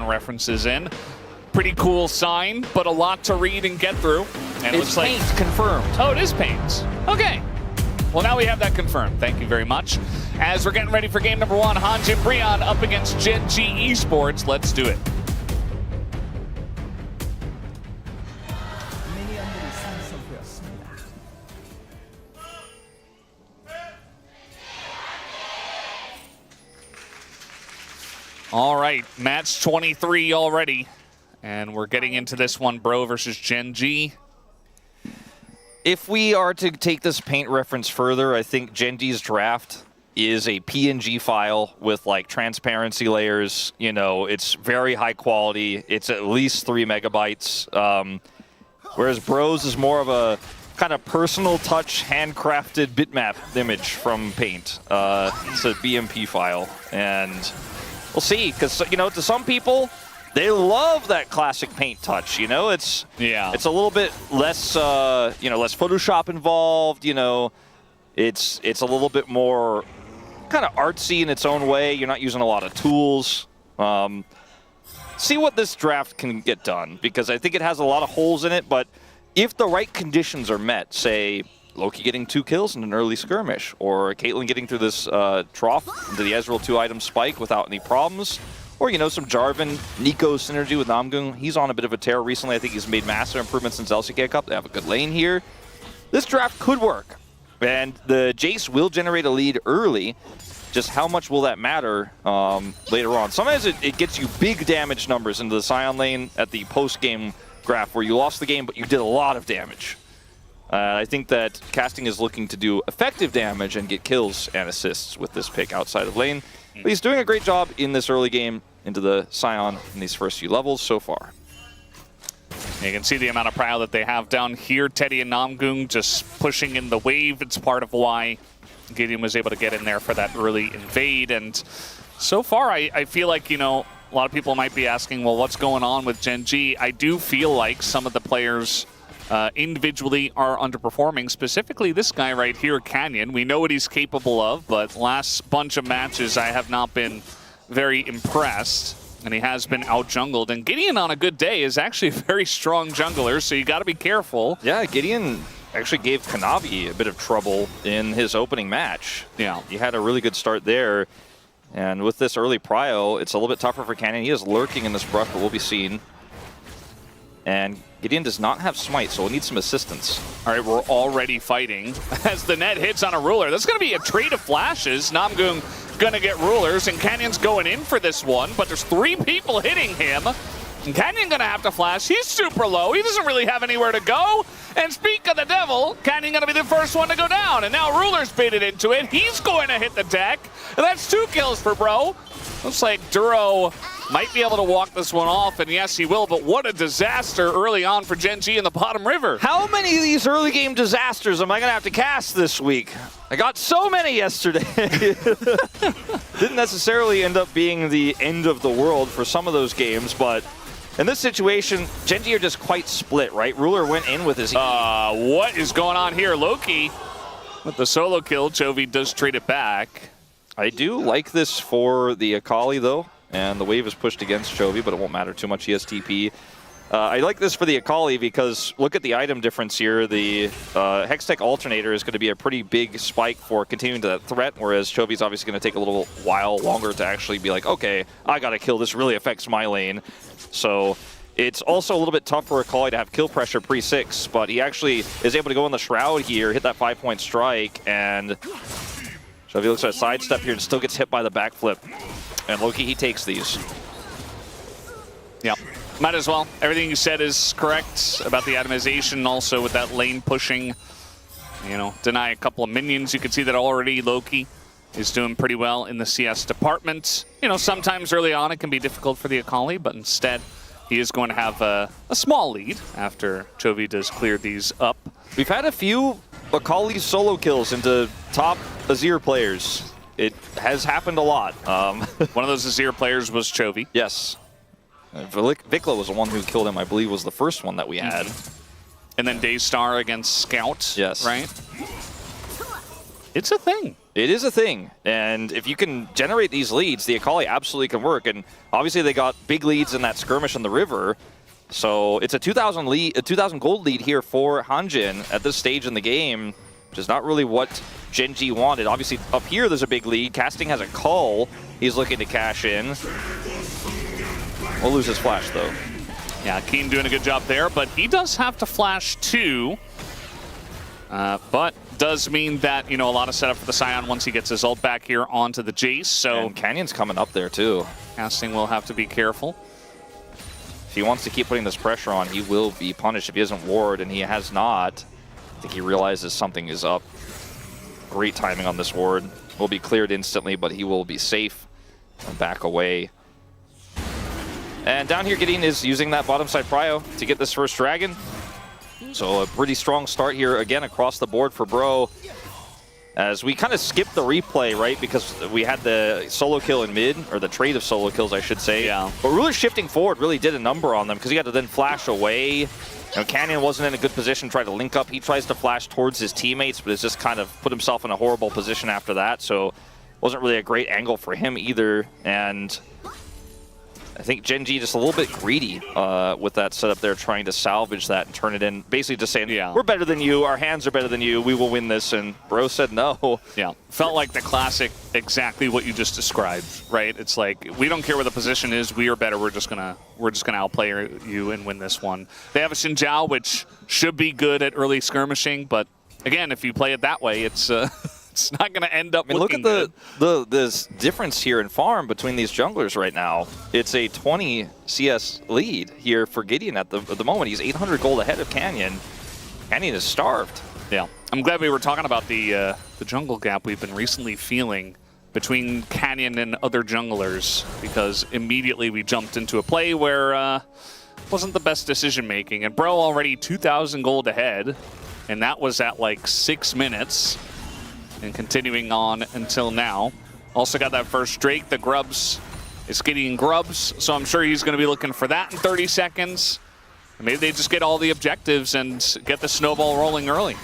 references in. Pretty cool sign, but a lot to read and get through. And it looks like paint confirmed. Oh, it is paint. Okay. Well, now we have that confirmed. Thank you very much. As we're getting ready for game number 1, Hanjin Breon up against GenG Esports. Let's do it. All right, match 23 already. And we're getting into this one, Bro versus GenG. If we are to take this paint reference further, I think GenG's draft is a PNG file with like transparency layers. You know, it's very high quality. It's at least 3 megabytes. Whereas Bros is more of a kind of personal touch, handcrafted bitmap image from Paint. It's a BMP file, and we'll see. Because you know, to some people, they love that classic Paint touch. You know, it's a little bit less, you know, less Photoshop involved. You know, it's a little bit more kind of artsy in its own way. You're not using a lot of tools. See what this draft can get done, because I think it has a lot of holes in it. But if the right conditions are met, say Loki getting 2 kills in an early skirmish, or Caitlyn getting through this trough into the Ezreal 2-item spike without any problems, or, you know, some Jarvan, Nico synergy with Namgung. He's on a bit of a tear recently. I think he's made massive improvements since LCK Cup. They have a good lane here. This draft could work. And the Jace will generate a lead early. Just how much will that matter later on? Sometimes it gets you big damage numbers into the Sion lane at the post-game graph where you lost the game, but you did a lot of damage. I think that Casting is looking to do effective damage and get kills and assists with this pick outside of lane. But he's doing a great job in this early game into the Sion in these first few levels so far. You can see the amount of prio that they have down here. Teddy and Namgung just pushing in the wave. It's part of why Gideon was able to get in there for that early invade. And so far, I feel like, you know, a lot of people might be asking, well, what's going on with GenG? I do feel like some of the players individually are underperforming. Specifically, this guy right here, Canyon. We know what he's capable of, but last bunch of matches, I have not been very impressed. And he has been out-jungled. And Gideon, on a good day, is actually a very strong jungler, so you got to be careful. Yeah, Gideon actually gave Kanavi a bit of trouble in his opening match. Yeah. He had a really good start there. And with this early prio, it's a little bit tougher for Canyon. He is lurking in this brush, but will be seen. And Gideon does not have Smite, so we'll need some assistance. All right, we're already fighting as the net hits on a ruler. That's going to be a trade of flashes. Namgung going to get rulers, and Canyon's going in for this one, but there's 3 people hitting him. And Canyon going to have to flash. He's super low. He doesn't really have anywhere to go. And speak of the devil, Canyon going to be the first one to go down. And now Ruler's baited into it. He's going to hit the deck. And that's 2 kills for Bro. Looks like Duro might be able to walk this one off, and yes, he will, but what a disaster early on for GenG in the bottom river. How many of these early game disasters am I going to have to cast this week? I got so many yesterday. Didn't necessarily end up being the end of the world for some of those games, but in this situation, GenG are just quite split, right? Ruler went in with his... what is going on here? Loki with the solo kill. Chovy does trade it back. I do like this for the Akali, though. And the wave is pushed against Chovy, but it won't matter too much. He has TP. I like this for the Akali because look at the item difference here. The Hextech Alternator is going to be a pretty big spike for continuing to that threat, whereas Chovy's obviously going to take a little while longer to actually be like, okay, I got to kill. This really affects my lane. So it's also a little bit tough for Akali to have kill pressure pre-6, but he actually is able to go in the Shroud here, hit that 5-point strike, and Chovy looks at a sidestep here and still gets hit by the backflip. And Loki, he takes these. Yep, might as well. Everything you said is correct about the atomization, also with that lane pushing. You know, deny a couple of minions. You can see that already Loki is doing pretty well in the CS department. You know, sometimes early on it can be difficult for the Akali, but instead he is going to have a small lead after Chovy does clear these up. We've had a few Akali solo kills into top Azir players. It has happened a lot. One of those Azir players was Chovy. Yes. Vikla was the one who killed him, I believe, was the first one that we had. And then Daystar against Scout. Yes. Right? It's a thing. It is a thing, and if you can generate these leads, the Akali absolutely can work. And obviously, they got big leads in that skirmish on the river, so it's a 2,000 gold lead here for Hanjin at this stage in the game, which is not really what GenG wanted. Obviously, up here there's a big lead. Casting has a call. He's looking to cash in. We'll lose his flash though. Yeah, Keen doing a good job there, but he does have to flash too. But does mean that, a lot of setup for the Scion once he gets his ult back here onto the Jace. So and Canyon's coming up there too. Casting will have to be careful. If he wants to keep putting this pressure on, he will be punished if he doesn't ward, and he has not. I think he realizes something is up. Great timing on this ward. Will be cleared instantly, but he will be safe and back away. And down here, Gideon is using that bottom side prio to get this first dragon. So a pretty strong start here, again, across the board for Bro. As we kind of skipped the replay, right? Because we had the solo kill in mid, or the trade of solo kills, I should say. Yeah. But really shifting forward really did a number on them, because he had to then flash away. Canyon wasn't in a good position, tried to link up. He tries to flash towards his teammates, but has just kind of put himself in a horrible position after that. So wasn't really a great angle for him either. And I think GenG just a little bit greedy with that setup there, trying to salvage that and turn it in. Basically just saying, we're better than you, our hands are better than you, we will win this. And Bro said no. Yeah, felt like the classic, exactly what you just described, right? It's like, we don't care what the position is, we are better, we're just gonna outplay you and win this one. They have a Xin Zhao, which should be good at early skirmishing, but again, if you play it that way, it's it's not going to end up looking good. Look at this difference here in farm between these junglers right now. It's a 20 CS lead here for Gideon at the moment. He's 800 gold ahead of Canyon. Canyon is starved. Yeah, I'm glad we were talking about the jungle gap we've been recently feeling between Canyon and other junglers, because immediately we jumped into a play where wasn't the best decision making. And Bro already 2,000 gold ahead, and that was at like 6 minutes. And continuing on until now. Also got that first Drake. The Grubs is getting Grubs, so I'm sure he's going to be looking for that in 30 seconds. Maybe they just get all the objectives and get the snowball rolling early.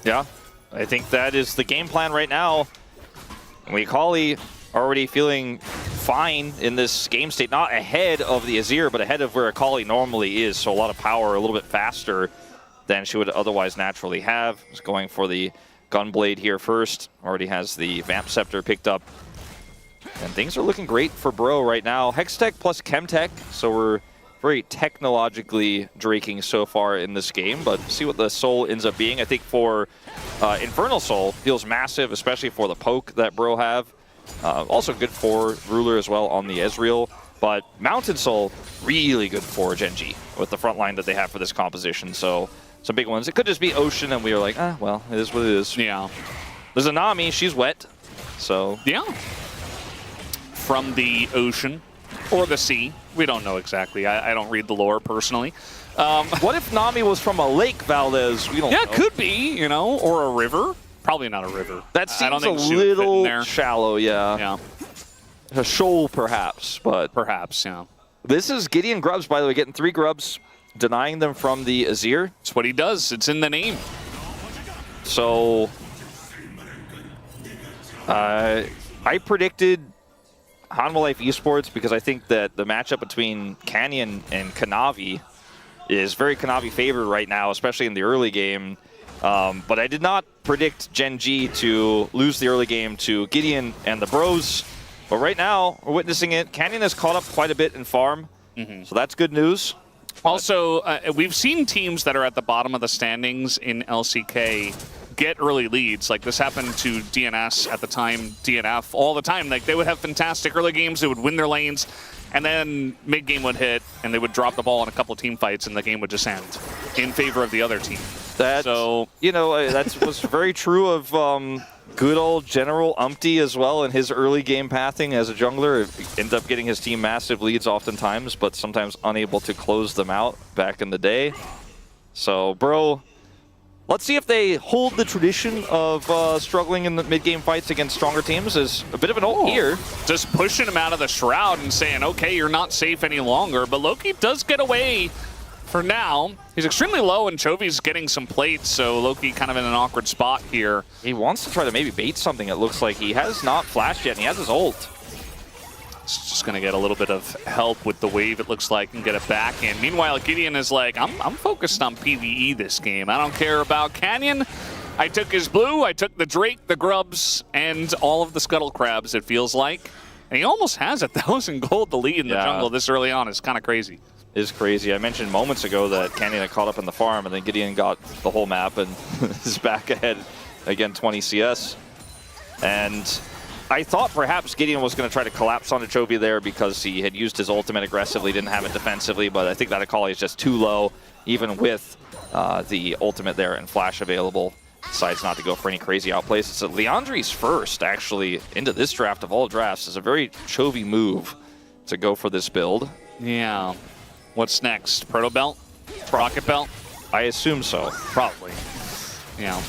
Yeah, I think that is the game plan right now. Akali already feeling fine in this game state. Not ahead of the Azir, but ahead of where Akali normally is. So a lot of power, a little bit faster than she would otherwise naturally have. Just going for the Gunblade here first. Already has the Vamp Scepter picked up. And things are looking great for Bro right now. Hextech plus Chemtech, so we're very technologically draking so far in this game, but see what the Soul ends up being. I think for Infernal Soul, feels massive, especially for the poke that Bro have. Also good for Ruler as well on the Ezreal. But Mountain Soul, really good for GenG with the front line that they have for this composition. So some big ones. It could just be Ocean, and we were like, well, it is what it is. Yeah. There's a Nami, she's wet, so. Yeah. From the ocean or the sea. We don't know exactly. I don't read the lore personally. What if Nami was from a lake, Valdez? We don't know. Yeah, could be, or a river. Probably not a river. That seems I don't think a little shallow, yeah. Yeah. A shoal, perhaps, but. Perhaps, yeah. This is Gideon Grubs, by the way, getting 3 Grubs. Denying them from the Azir. It's what he does. It's in the name. So, I predicted Hanwha Life Esports because I think that the matchup between Canyon and Kanavi is very Kanavi favored right now, especially in the early game. But I did not predict GenG to lose the early game to Gideon and the Bros. But right now, we're witnessing it. Canyon has caught up quite a bit in farm, so that's good news. Also, we've seen teams that are at the bottom of the standings in LCK get early leads. Like this happened to DNS at the time, DNF, all the time. Like they would have fantastic early games, they would win their lanes, and then mid-game would hit, and they would drop the ball in a couple team fights, and the game would just end in favor of the other team. That, that was very true of good old General Umpty as well in his early game pathing as a jungler. Ended up getting his team massive leads oftentimes, but sometimes unable to close them out back in the day. So, Bro, let's see if they hold the tradition of struggling in the mid-game fights against stronger teams. Is a bit of an ult here. Just pushing him out of the Shroud and saying, okay, you're not safe any longer. But Loki does get away for now, he's extremely low, and Chovy's getting some plates, so Loki kind of in an awkward spot here. He wants to try to maybe bait something, it looks like. He has not flashed yet, and he has his ult. It's just going to get a little bit of help with the wave, it looks like, and get it back in. Meanwhile, Gideon is like, I'm focused on PvE this game. I don't care about Canyon. I took his blue, I took the Drake, the Grubs, and all of the Scuttle Crabs, it feels like. And he almost has 1,000 gold to lead in the jungle this early on. It's kind of crazy. Is crazy. I mentioned moments ago that Canyon had caught up in the farm, and then Gideon got the whole map and is back ahead again, 20 CS. And I thought perhaps Gideon was going to try to collapse onto Chovy there because he had used his ultimate aggressively, didn't have it defensively, but I think that Akali is just too low, even with the ultimate there and flash available. Decides not to go for any crazy outplays. So Leandri's first, actually, into this draft of all drafts is a very Chovy move to go for this build. Yeah. What's next? Proto Belt? Rocket Belt? I assume so. Probably. Yeah.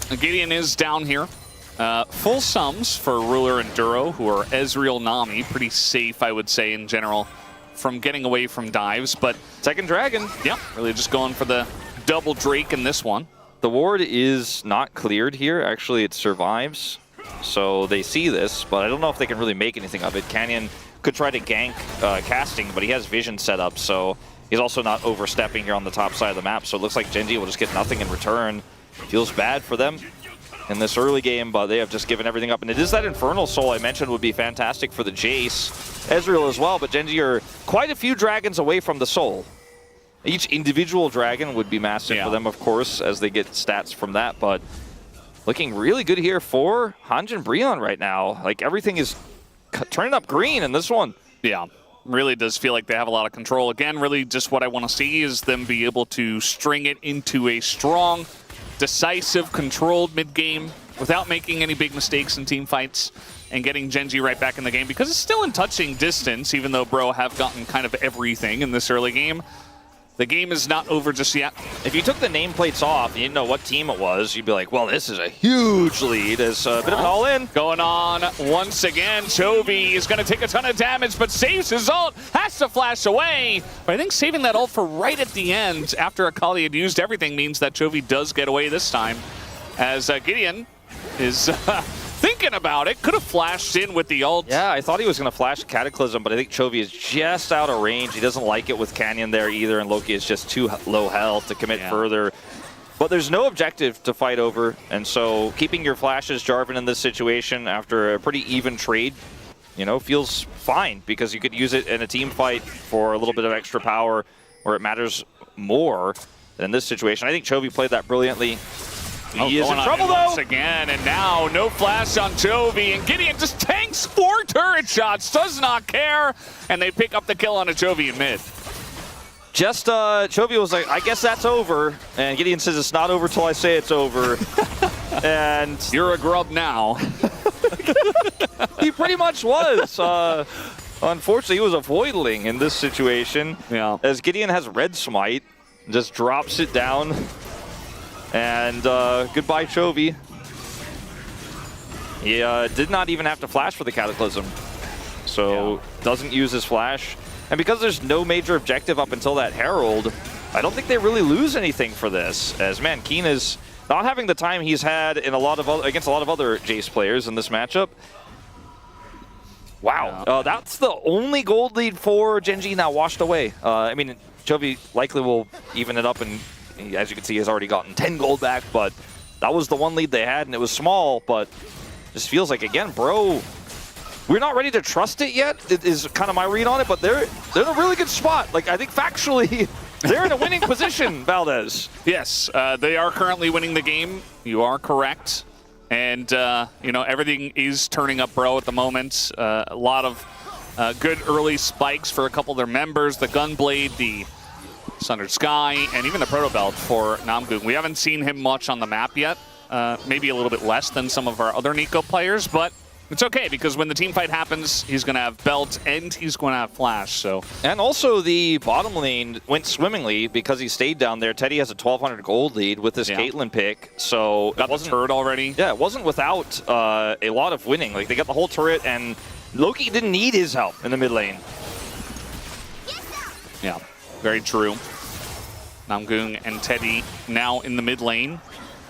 Gideon is down here. Full sums for Ruler and Duro, who are Ezreal, Nami. Pretty safe, I would say, in general, from getting away from dives. But second dragon. Yeah, really just going for the double Drake in this one. The ward is not cleared here. Actually, it survives. So they see this, but I don't know if they can really make anything of it. Canyon could try to gank casting, but he has vision set up, so he's also not overstepping here on the top side of the map. So it looks like GenG will just get nothing in return. Feels bad for them in this early game, but they have just given everything up. And it is that Infernal Soul I mentioned would be fantastic for the Jace. Ezreal as well, but GenG are quite a few dragons away from the Soul. Each individual dragon would be massive for them, of course, as they get stats from that, but looking really good here for Hanjin Breon right now. Like, everything is turning up green in this one. Yeah, really does feel like they have a lot of control. Again, really just what I want to see is them be able to string it into a strong, decisive, controlled mid-game without making any big mistakes in team fights and getting GenG right back in the game because it's still in touching distance, even though Bro have gotten kind of everything in this early game. The game is not over just yet. If you took the nameplates off and you didn't know what team it was, you'd be like, well, this is a huge lead. It's a bit of an all-in. Going on once again. Chovy is going to take a ton of damage, but saves his ult. Has to flash away. But I think saving that ult for right at the end, after Akali had used everything, means that Chovy does get away this time. As Gideon is thinking about it. Could have flashed in with the ult. Yeah, I thought he was going to flash Cataclysm, but I think Chovy is just out of range. He doesn't like it with Canyon there either, and Loki is just too low health to commit further. But there's no objective to fight over, and so keeping your flashes, Jarvan, in this situation after a pretty even trade, you know, feels fine because you could use it in a team fight for a little bit of extra power where it matters more than this situation. I think Chovy played that brilliantly. He is in trouble, though. Once again, and now no flash on Chovy, and Gideon just tanks 4 turret shots, does not care, and they pick up the kill on a Chovy in mid. Just, Chovy was like, I guess that's over, and Gideon says it's not over till I say it's over. And you're a grub now. He pretty much was. Unfortunately, he was a voidling in this situation. Yeah. As Gideon has red smite, just drops it down. And goodbye, Chovy. He did not even have to flash for the Cataclysm. So doesn't use his flash. And because there's no major objective up until that Herald, I don't think they really lose anything for this. As, man, Keen is not having the time he's had in against a lot of other Jace players in this matchup. Wow. That's the only gold lead for GenG now washed away. I mean, Chovy likely will even it up, and as you can see, has already gotten 10 gold back, but that was the one lead they had, and it was small, but just feels like, again, bro, we're not ready to trust it yet, it is kind of my read on it, but they're in a really good spot. Like, I think factually, they're in a winning position, Valdez. Yes, they are currently winning the game. You are correct. And, you know, everything is turning up, bro, at the moment. A lot of good early spikes for a couple of their members. The Gunblade, the Sundered Sky, and even the Proto Belt for Namgung. We haven't seen him much on the map yet. Maybe a little bit less than some of our other Nico players, but it's okay because when the team fight happens, he's going to have Belt and he's going to have Flash. So, and also the bottom lane went swimmingly because he stayed down there. Teddy has a 1,200 gold lead with this Caitlyn pick, so got the turret already. Yeah, it wasn't without a lot of winning. Like, they got the whole turret, and Loki didn't need his help in the mid lane. Yeah, very true. Namgung and Teddy now in the mid lane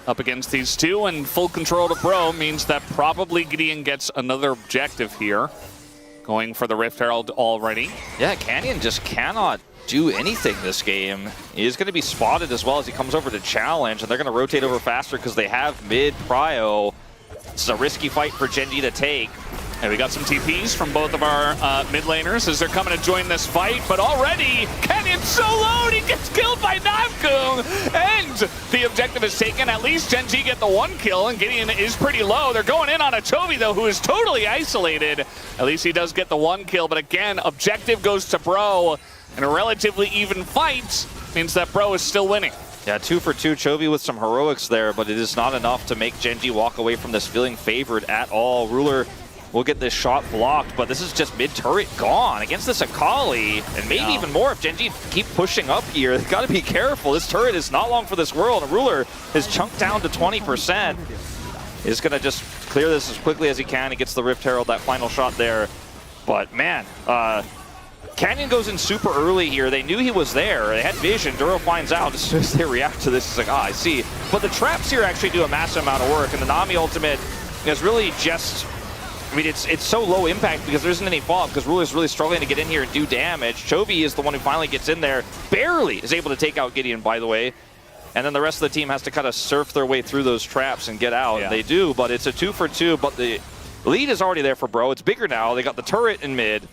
up against these two, and full control to Bro means that probably Gideon gets another objective here. Going for the Rift Herald already. Yeah, Canyon just cannot do anything this game. He's going to be spotted as well as he comes over to challenge, and they're going to rotate over faster because they have mid prio. It's a risky fight for GenG to take. And we got some TPs from both of our mid laners as they're coming to join this fight, but already Canyon's so low and he gets killed by Namgung, and the objective is taken. At least GenG get the 1 kill, and Gideon is pretty low. They're going in on a Chovy though, who is totally isolated. At least he does get the 1 kill, but again, objective goes to Bro, and a relatively even fight means that Bro is still winning. Yeah, 2 for 2. Chovy with some heroics there, but it is not enough to make GenG walk away from this feeling favored at all. Ruler will get this shot blocked, but this is just mid-turret gone against this Akali, and maybe even more if GenG keep pushing up here. They've got to be careful. This turret is not long for this world. Ruler is chunked down to 20%. He's going to just clear this as quickly as he can. He gets the Rift Herald, that final shot there. But man, Canyon goes in super early here. They knew he was there. They had vision. Duro finds out as soon as they react to this. He's like, I see. But the traps here actually do a massive amount of work, and the Nami ultimate is really just... I mean, it's so low impact because there isn't any fault, because Ruler's really struggling to get in here and do damage. Chovy is the one who finally gets in there, barely is able to take out Gideon, by the way. And then the rest of the team has to kind of surf their way through those traps and get out. Yeah. They do, but it's a 2 for 2, but the lead is already there for Bro. It's bigger now. They got the turret in mid.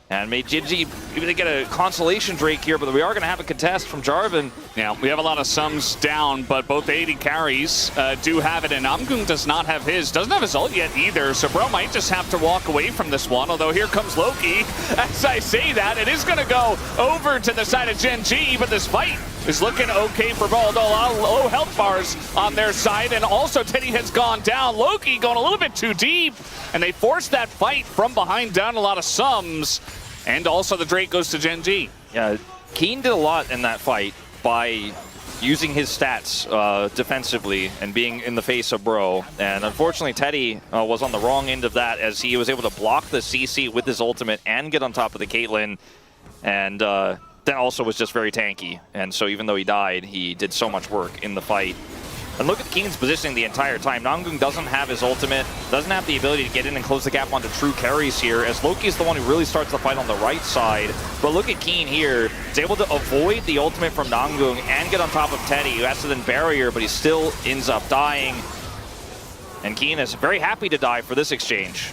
And made GenG even get a consolation Drake here, but we are going to have a contest from Jarvan. Yeah, we have a lot of sums down, but both 80 carries do have it, and Namgung does not have his. Doesn't have his ult yet either, so Bro might just have to walk away from this one, although here comes Loki. As I say that, it is going to go over to the side of GenG, but this fight is looking okay for both. A lot of low health bars on their side, and also Teddy has gone down. Loki going a little bit too deep, and they force that fight from behind down a lot of sums. And also the Drake goes to GenG. Yeah, Keen did a lot in that fight by using his stats defensively and being in the face of Bro. And unfortunately, Teddy was on the wrong end of that as he was able to block the CC with his ultimate and get on top of the Caitlyn. And then also was just very tanky. And so even though he died, he did so much work in the fight. And look at Keen's positioning the entire time. Namgung doesn't have his ultimate, doesn't have the ability to get in and close the gap onto true carries here, as Loki is the one who really starts the fight on the right side. But look at Keen here. He's able to avoid the ultimate from Namgung and get on top of Teddy, who has to then barrier, but he still ends up dying. And Keen is very happy to die for this exchange.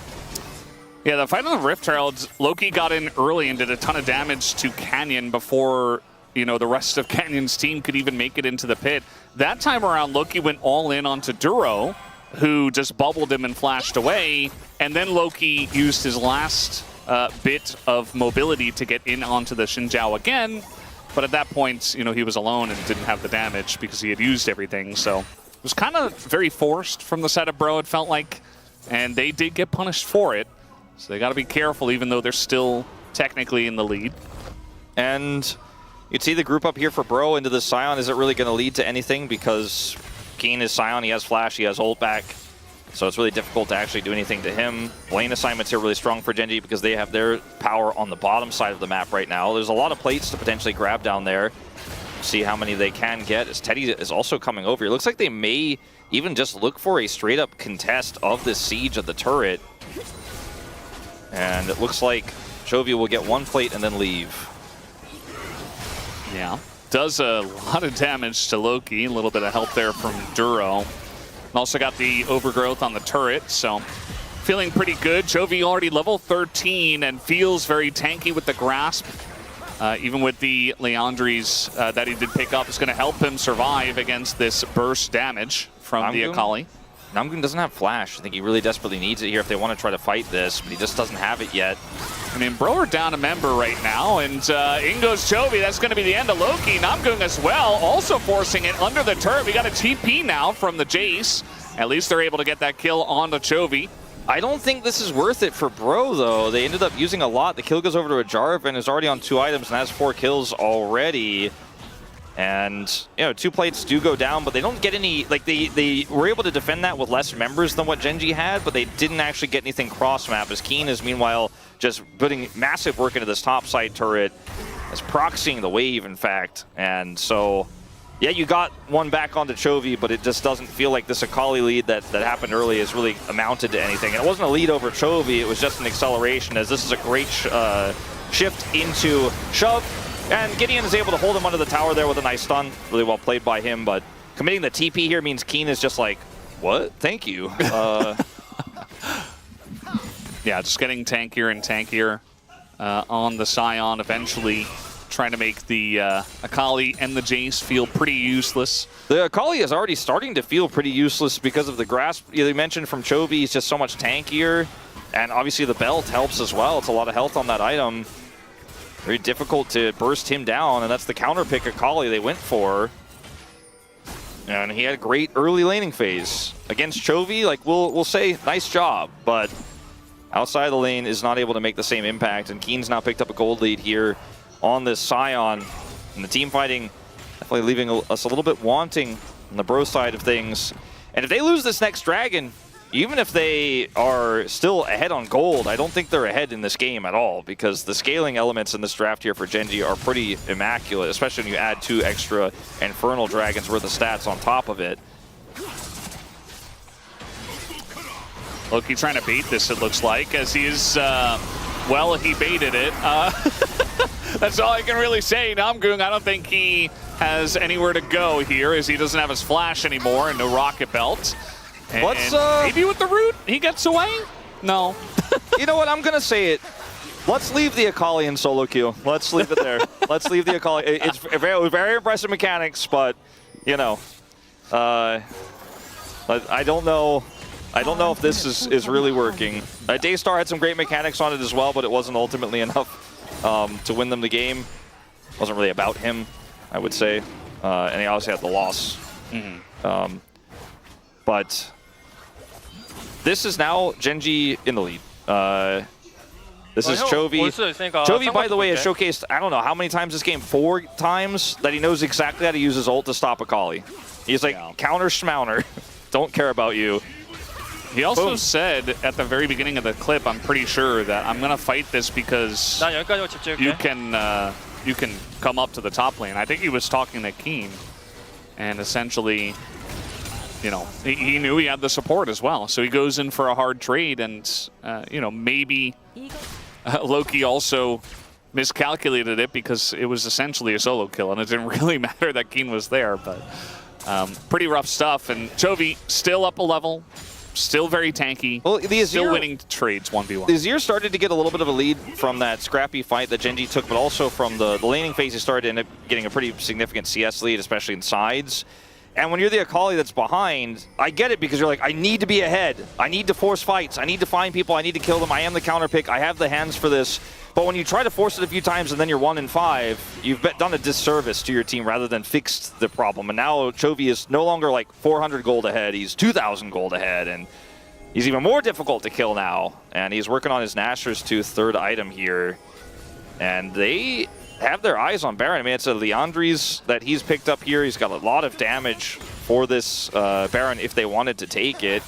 Yeah, the fight on the Rift Heralds, Loki got in early and did a ton of damage to Canyon before, you know, the rest of Canyon's team could even make it into the pit. That time around, Loki went all in onto Duro, who just bubbled him and flashed away. And then Loki used his last bit of mobility to get in onto the Xinjiao again. But at that point, you know, he was alone and didn't have the damage because he had used everything. So it was kind of very forced from the side of Bro, it felt like. And they did get punished for it. So they got to be careful, even though they're still technically in the lead. And you'd see the group up here for Bro into the Scion. Is it really going to lead to anything? Because Keen is Scion, he has Flash, he has ult back. So it's really difficult to actually do anything to him. Lane assignments here really strong for GenG because they have their power on the bottom side of the map right now. There's a lot of plates to potentially grab down there. See how many they can get as Teddy is also coming over. It looks like they may even just look for a straight up contest of this siege of the turret. And it looks like Chovy will get one plate and then leave. Yeah, does a lot of damage to Loki. A little bit of help there from Duro. Also got the overgrowth on the turret, so feeling pretty good. Chovy already level 13 and feels very tanky with the grasp. Even with the Leandries that he did pick up, is going to help him survive against this burst damage from the Akali. Namgung doesn't have Flash. I think he really desperately needs it here if they want to try to fight this, but he just doesn't have it yet. I mean, Bro are down a member right now, and in goes Chovy. That's going to be the end of Loki. Namgung as well, also forcing it under the turret. We got a TP now from the Jace. At least they're able to get that kill onto Chovy. I don't think this is worth it for Bro, though. They ended up using a lot. The kill goes over to a Jarvan, who's already on 2 items and has 4 kills already. And, you know, 2 plates do go down, but they don't get any, like, they were able to defend that with less members than what GenG had, but they didn't actually get anything cross-map, as Keen is, meanwhile, just putting massive work into this top side turret. as proxying the wave, in fact. And so, yeah, you got one back onto Chovy, but it just doesn't feel like this Akali lead that happened early has really amounted to anything. And it wasn't a lead over Chovy, it was just an acceleration, as this is a great shift into shove. And Gideon is able to hold him under the tower there with a nice stun. Really well played by him, but committing the TP here means Keen is just like, what? Thank you. Yeah, just getting tankier and tankier on the Scion, eventually trying to make the Akali and the Jace feel pretty useless. The Akali is already starting to feel pretty useless because of the grasp. You mentioned from Chovy, he's just so much tankier. And obviously the belt helps as well. It's a lot of health on that item. Very difficult to burst him down, and that's the counter pick Akali they went for. And he had a great early laning phase. Against Chovy, like we'll say, nice job, but outside of the lane is not able to make the same impact, and Keen's now picked up a gold lead here on this Scion. And the team fighting definitely leaving us a little bit wanting on the bro side of things. And if they lose this next dragon, even if they are still ahead on gold, I don't think they're ahead in this game at all, because the scaling elements in this draft here for GenG are pretty immaculate, especially when you add 2 extra Infernal Dragons worth of stats on top of it. Loki trying to bait this, it looks like, as he is, well, he baited it. That's all I can really say. Namgung, I don't think he has anywhere to go here, as he doesn't have his flash anymore and no rocket belt. And maybe with the root, he gets away? No. You know what, I'm going to say it. Let's leave the Akali in solo queue. Let's leave it there. Let's leave the Akali. It's very, very impressive mechanics, but, you know, I don't know. I don't know if this is really working. Daystar had some great mechanics on it as well, but it wasn't ultimately enough to win them the game. It wasn't really about him, I would say. And he obviously had the loss. Mm-hmm. But this is now GenG in the lead. This is Chovy. Chovy, by the way, has showcased, I don't know how many times this game, 4 times, that he knows exactly how to use his ult to stop Akali. He's like, counter schmouner. Don't care about you. He also said at the very beginning of the clip, I'm pretty sure, that I'm going to fight this because you can come up to the top lane. I think he was talking to Keen, and essentially, you know, he knew he had the support as well. So he goes in for a hard trade, and, you know, maybe Loki also miscalculated it because it was essentially a solo kill, and it didn't really matter that Keen was there. But pretty rough stuff, and Chovy still up a level. Still very tanky, well, still winning trades 1v1. The Azir started to get a little bit of a lead from that scrappy fight that GenG took, but also from the laning phase, he started to end up getting a pretty significant CS lead, especially in sides. And when you're the Akali that's behind, I get it, because you're like, I need to be ahead. I need to force fights. I need to find people. I need to kill them. I am the counter pick. I have the hands for this. But when you try to force it a few times and then you're 1 in 5, you've done a disservice to your team rather than fixed the problem. And now Chovy is no longer like 400 gold ahead. He's 2,000 gold ahead. And he's even more difficult to kill now. And he's working on his Nashor's Tooth, 3rd item here. And they have their eyes on Baron. I mean, it's a Leandri's that he's picked up here. He's got a lot of damage for this Baron if they wanted to take it.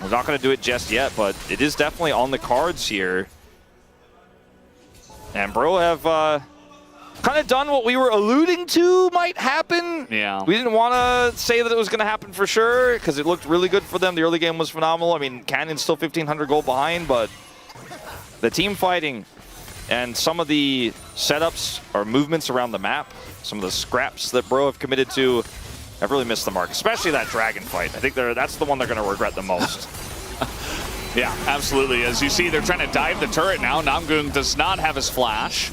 We're not going to do it just yet, but it is definitely on the cards here. And Bro have kind of done what we were alluding to might happen. Yeah. We didn't want to say that it was going to happen for sure, because it looked really good for them. The early game was phenomenal. I mean, Canyon's still 1,500 gold behind, but the team fighting and some of the setups or movements around the map, some of the scraps that Bro have committed to, have really missed the mark, especially that dragon fight. I think that's the one they're going to regret the most. Yeah, absolutely. As you see, they're trying to dive the turret now. Namgung does not have his flash,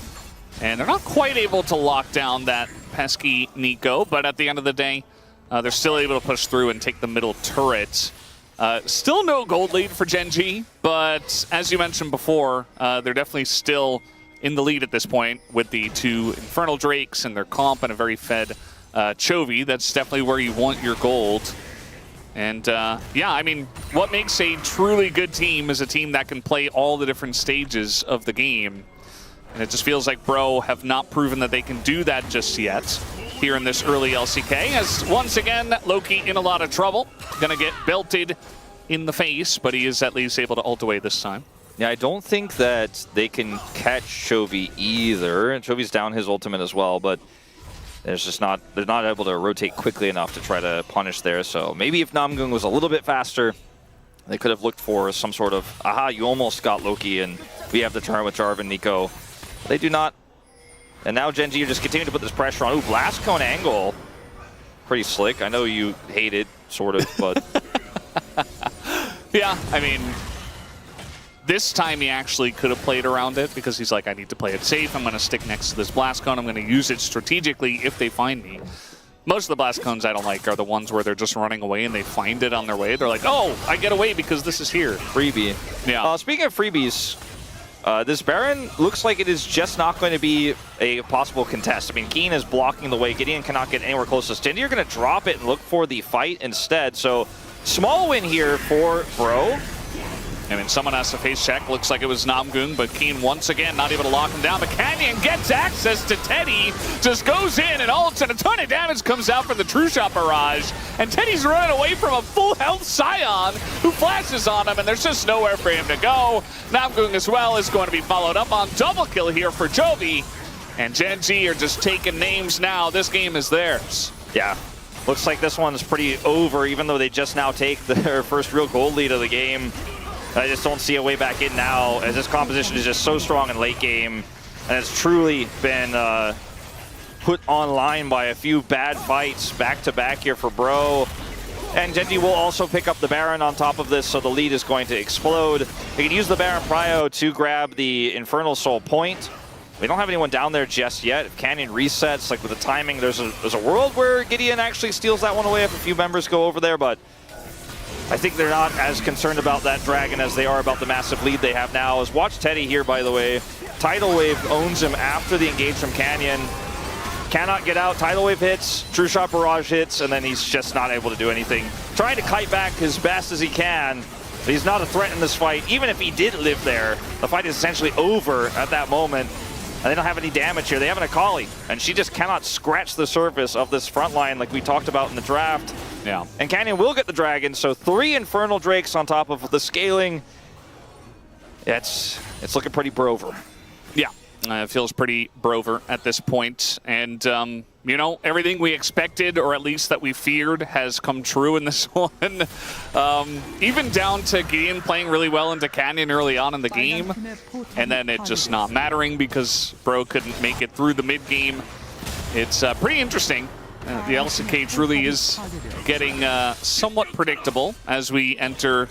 and they're not quite able to lock down that pesky Nico, but at the end of the day, they're still able to push through and take the middle turret. Still no gold lead for GenG, but as you mentioned before, they're definitely still in the lead at this point with the 2 Infernal Drakes and their comp and a very fed Chovy. That's definitely where you want your gold. And yeah, I mean, what makes a truly good team is a team that can play all the different stages of the game. And it just feels like Bro have not proven that they can do that just yet here in this early LCK. As once again, Loki in a lot of trouble. Gonna get belted in the face, but he is at least able to ult away this time. Yeah, I don't think that they can catch Chovy either. And Chovy's down his ultimate as well, but there's just not, they're not able to rotate quickly enough to try to punish there. So maybe if Namgung was a little bit faster, they could have looked for some sort of, aha, you almost got Loki, and we have the turn with Jarvan, Nico. They do not. And now GenG are just continuing to put this pressure on. Ooh, blast cone angle. Pretty slick. I know you hate it, sort of, but... Yeah, I mean, this time he actually could have played around it because he's like, I need to play it safe. I'm going to stick next to this blast cone. I'm going to use it strategically if they find me. Most of the blast cones I don't like are the ones where they're just running away and they find it on their way. They're like, oh, I get away because this is here. Freebie. Yeah. Speaking of freebies, this Baron looks like it is just not going to be a possible contest. I mean, Keen is blocking the way. Gideon cannot get anywhere close to GenG. You're going to drop it and look for the fight instead. So small win here for Bro. I mean, someone has to face check. Looks like it was Namgung, but Keen once again not able to lock him down. But Canyon gets access to Teddy, just goes in and ults, and a ton of damage comes out from the True Shot barrage. And Teddy's running away from a full health Scion who flashes on him, and there's just nowhere for him to go. Namgung as well is going to be followed up on. Double kill here for Chovy. And GenG are just taking names now. This game is theirs. Yeah. Looks like this one is pretty over, even though they just now take their first real gold lead of the game. I just don't see a way back in now, as this composition is just so strong in late game, and it's truly been put online by a few bad fights back-to-back here for Bro. And GenG will also pick up the Baron on top of this, so the lead is going to explode. They can use the Baron Prio to grab the Infernal Soul point. We don't have anyone down there just yet. If Canyon resets, like with the timing, there's a world where Gideon actually steals that one away if a few members go over there, but I think they're not as concerned about that Dragon as they are about the massive lead they have now. As watch Teddy here, by the way. Tidal Wave owns him after the engage from Canyon. Cannot get out. Tidal Wave hits, True Shot Barrage hits, and then he's just not able to do anything. Trying to kite back as best as he can, but he's not a threat in this fight. Even if he did live there, the fight is essentially over at that moment. And they don't have any damage here. They have an Akali, and she just cannot scratch the surface of this front line like we talked about in the draft. Yeah. And Canyon will get the Dragon, so 3 Infernal Drakes on top of the scaling. It's looking pretty Brover. Yeah, it feels pretty Brover at this point. And, you know, everything we expected, or at least that we feared, has come true in this one. Even down to Gideon playing really well into Canyon early on in the game, and then it just not mattering because Bro couldn't make it through the mid-game. It's pretty interesting. The LCK truly is getting somewhat predictable as we enter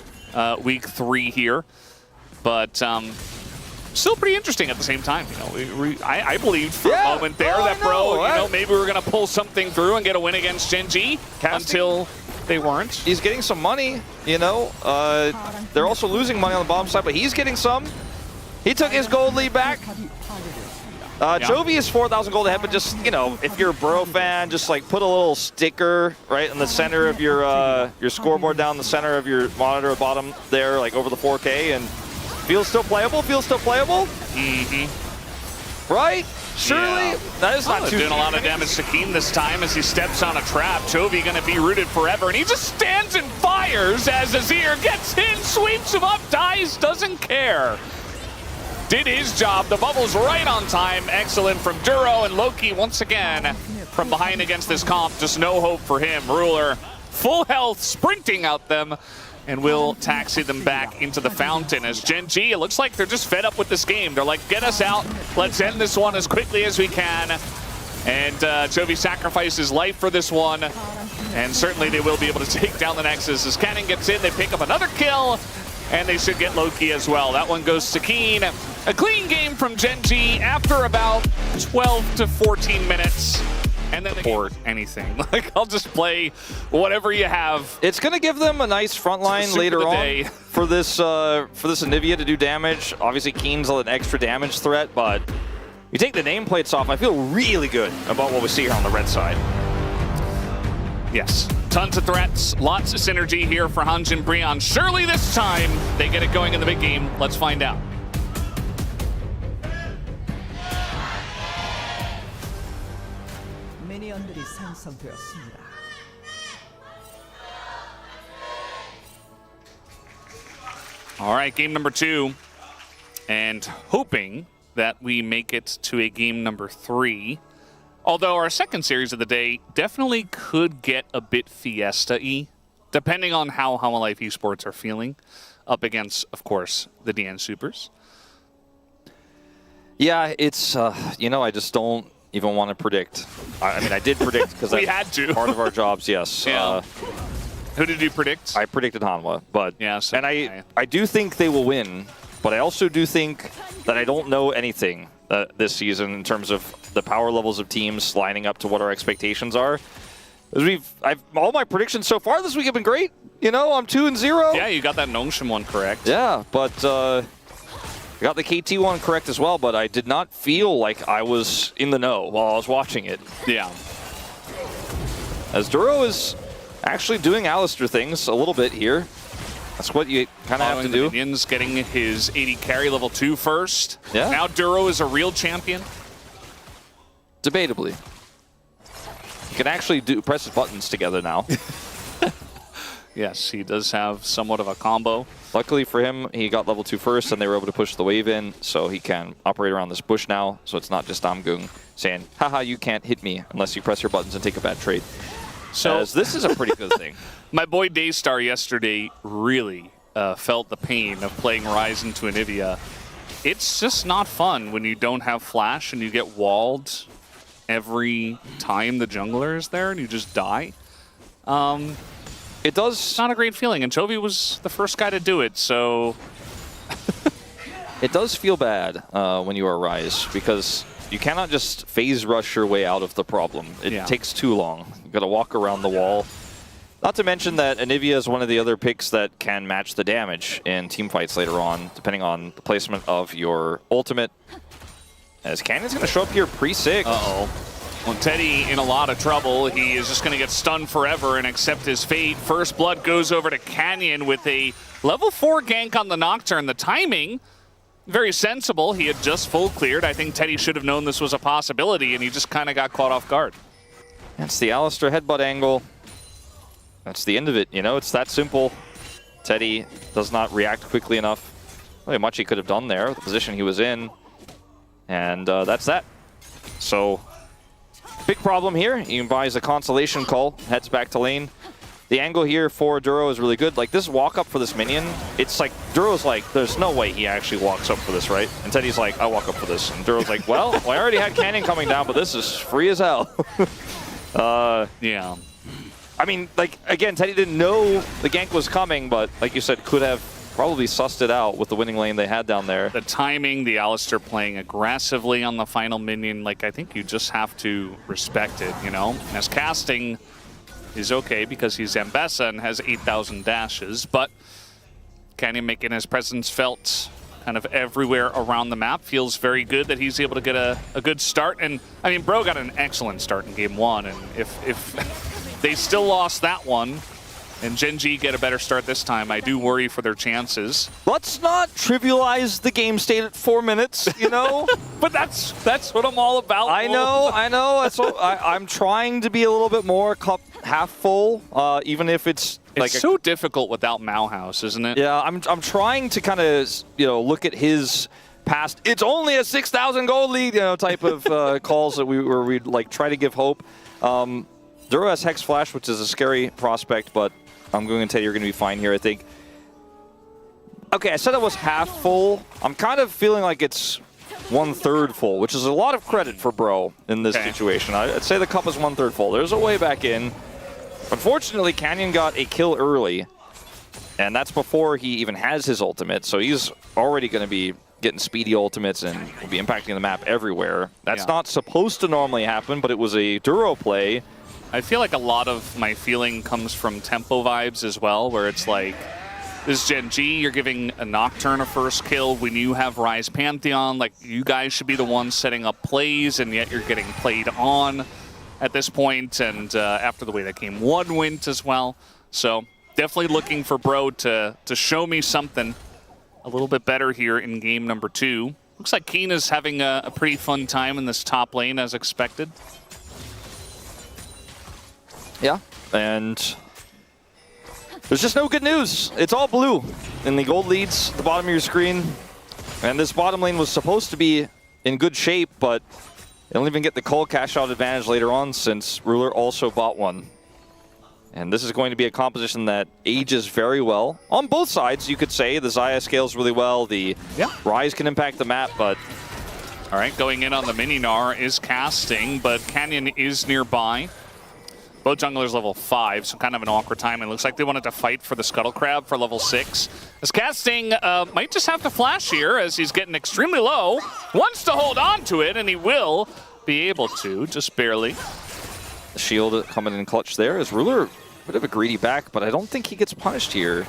week 3 here. But still pretty interesting at the same time. You know, I believed for a moment there that Bro, you know, maybe we were going to pull something through and get a win against GenG until they weren't. He's getting some money, you know. They're also losing money on the bottom side, but he's getting some. He took his gold lead back. Chovy is 4,000 gold ahead, but just, you know, if you're a Bro fan, just like put a little sticker right in the center of your scoreboard, down the center of your monitor at bottom there, like over the 4K, and feels still playable, Mm-hmm. Right? Surely? Yeah. That is not too doing a lot of damage to Keen this time as he steps on a trap. Chovy gonna be rooted forever, and he just stands and fires as Azir gets in, sweeps him up, dies, doesn't care. Did his job. The bubble's right on time. Excellent from Duro, and Loki once again from behind against this comp. Just no hope for him. Ruler, full health, sprinting out them, and will taxi them back into the fountain. As GenG, it looks like they're just fed up with this game. They're like, get us out. Let's end this one as quickly as we can. And Chovy sacrificed his life for this one. And certainly they will be able to take down the Nexus. As Cannon gets in, they pick up another kill. And they should get Loki as well. That one goes to Keen. A clean game from GenG after about 12 to 14 minutes. And then support anything. Like, I'll just play whatever you have. It's going to give them a nice front line later on for this Anivia to do damage. Obviously, Keen's an extra damage threat, but you take the nameplates off, I feel really good about what we see here on the red side. Yes, tons of threats, lots of synergy here for Hanj and Brion. Surely this time they get it going in the big game. Let's find out. All right, game number 2. and hoping that we make it to a game number 3. Although our second series of the day definitely could get a bit Fiesta-y, depending on how Life Esports are feeling, up against, of course, the DN Supers. Yeah, it's, I just don't even want to predict. I mean, I did predict because we had to. Part of our jobs, yes. Yeah. Who did you predict? I predicted Hanwha, but yeah, so and I do think they will win, but I also do think that I don't know anything this season in terms of the power levels of teams lining up to what our expectations are. All my predictions so far this week have been great. I'm 2-0. Yeah, you got that Nongshim one correct. Yeah, but I got the KT one correct as well, but I did not feel like I was in the know while I was watching it. Yeah. As Duro is actually doing Alistair things a little bit here. That's what you kind of have to do. Minions getting his 80 carry level 2 first. Yeah. Now Duro is a real champion. Debatably. You can actually press his buttons together now. Yes, he does have somewhat of a combo. Luckily for him, he got level 2 first, and they were able to push the wave in, so he can operate around this bush now. So it's not just Namgung saying, haha, you can't hit me unless you press your buttons and take a bad trade. So this is a pretty good thing. My boy Daystar yesterday really felt the pain of playing Rise into Anivia. It's just not fun when you don't have flash and you get walled every time the jungler is there and you just die. It's not a great feeling, and Chovy was the first guy to do it, so... It does feel bad when you are Rise, because you cannot just phase rush your way out of the problem. It takes too long. You've got to walk around the wall. Not to mention that Anivia is one of the other picks that can match the damage in team fights later on, depending on the placement of your ultimate. As Canyon's going to show up here pre-6. Uh-oh. Well, Teddy in a lot of trouble. He is just going to get stunned forever and accept his fate. First blood goes over to Canyon with a level 4 gank on the Nocturne. The timing, very sensible. He had just full cleared. I think Teddy should have known this was a possibility, and he just kind of got caught off guard. That's the Alistair headbutt angle. That's the end of it. It's that simple. Teddy does not react quickly enough. Really much he could have done there, the position he was in. And that's that. So... big problem here. He buys a consolation call, heads back to lane. The angle here for Duro is really good. Like, this walk up for this minion, it's like, Duro's like, there's no way he actually walks up for this, right? And Teddy's like, I walk up for this. And Duro's like, well, I already had Canyon coming down, but this is free as hell. Yeah. I mean, like, again, Teddy didn't know the gank was coming, but like you said, could have probably sussed it out with the winning lane they had down there. The timing, the Alistair playing aggressively on the final minion, like, I think you just have to respect it, As casting is okay because he's Zambessa and has 8,000 dashes, but Canyon making his presence felt kind of everywhere around the map. Feels very good that he's able to get a good start. And, I mean, Bro got an excellent start in game 1, and if they still lost that one, and GenG get a better start this time, I do worry for their chances. Let's not trivialize the game state at 4 minutes, But that's what I'm all about. I know. That's what I'm trying to be a little bit more cup half full, even if it's like so difficult without Mauhaus, isn't it? Yeah, I'm trying to kind of look at his past. It's only a 6,000 gold lead, type of calls that we'd like try to give hope. Duro has Hex Flash, which is a scary prospect, but I'm going to tell you you're going to be fine here, I think. Okay, I said it was half full. I'm kind of feeling like it's 1/3 full, which is a lot of credit for Bro in this situation. I'd say the cup is 1/3 full. There's a way back in. Unfortunately, Canyon got a kill early, and that's before he even has his ultimate, so he's already going to be getting speedy ultimates and will be impacting the map everywhere. That's not supposed to normally happen, but it was a Duro play. I feel like a lot of my feeling comes from tempo vibes as well, where it's like, this is GenG, you're giving a Nocturne a first kill when you have Rise Pantheon. Like, you guys should be the ones setting up plays, and yet you're getting played on at this point, and after the way that game 1 went as well. So definitely looking for Bro to show me something a little bit better here in game number 2. Looks like Keen is having a pretty fun time in this top lane as expected. Yeah, and there's just no good news. It's all blue in the gold leads at the bottom of your screen. And this bottom lane was supposed to be in good shape, but they don't even get the Cole cash out advantage later on since Ruler also bought one. And this is going to be a composition that ages very well. On both sides, you could say. The Xayah scales really well. The Ryze can impact the map, but... All right, going in on the Mini-Gnar is casting, but Canyon is nearby. Both junglers level 5, so kind of an awkward time. It looks like they wanted to fight for the Scuttle Crab for level 6. As casting might just have to flash here as he's getting extremely low. Wants to hold on to it, and he will be able to, just barely. The shield coming in clutch there as Ruler, a bit of a greedy back, but I don't think he gets punished here.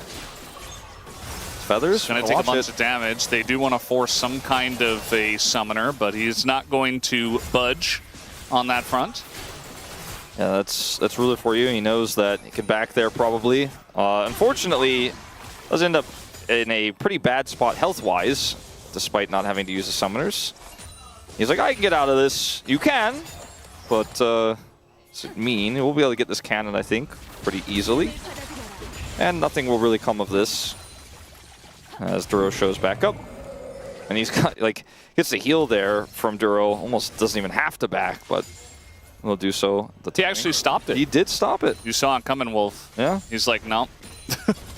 Feathers. Going to take a bunch of damage. They do want to force some kind of a summoner, but he's not going to budge on that front. Yeah, that's Ruler for you. He knows that he can back there probably. Unfortunately, does end up in a pretty bad spot health-wise, despite not having to use the summoners. He's like, I can get out of this. You can, but does it mean we'll be able to get this cannon, I think, pretty easily. And nothing will really come of this. As Duro shows back up. And he's got, like, gets the heal there from Duro. Almost doesn't even have to back, but will do so. He actually stopped it. He did stop it. You saw it coming, Wolf. Yeah. He's like, no,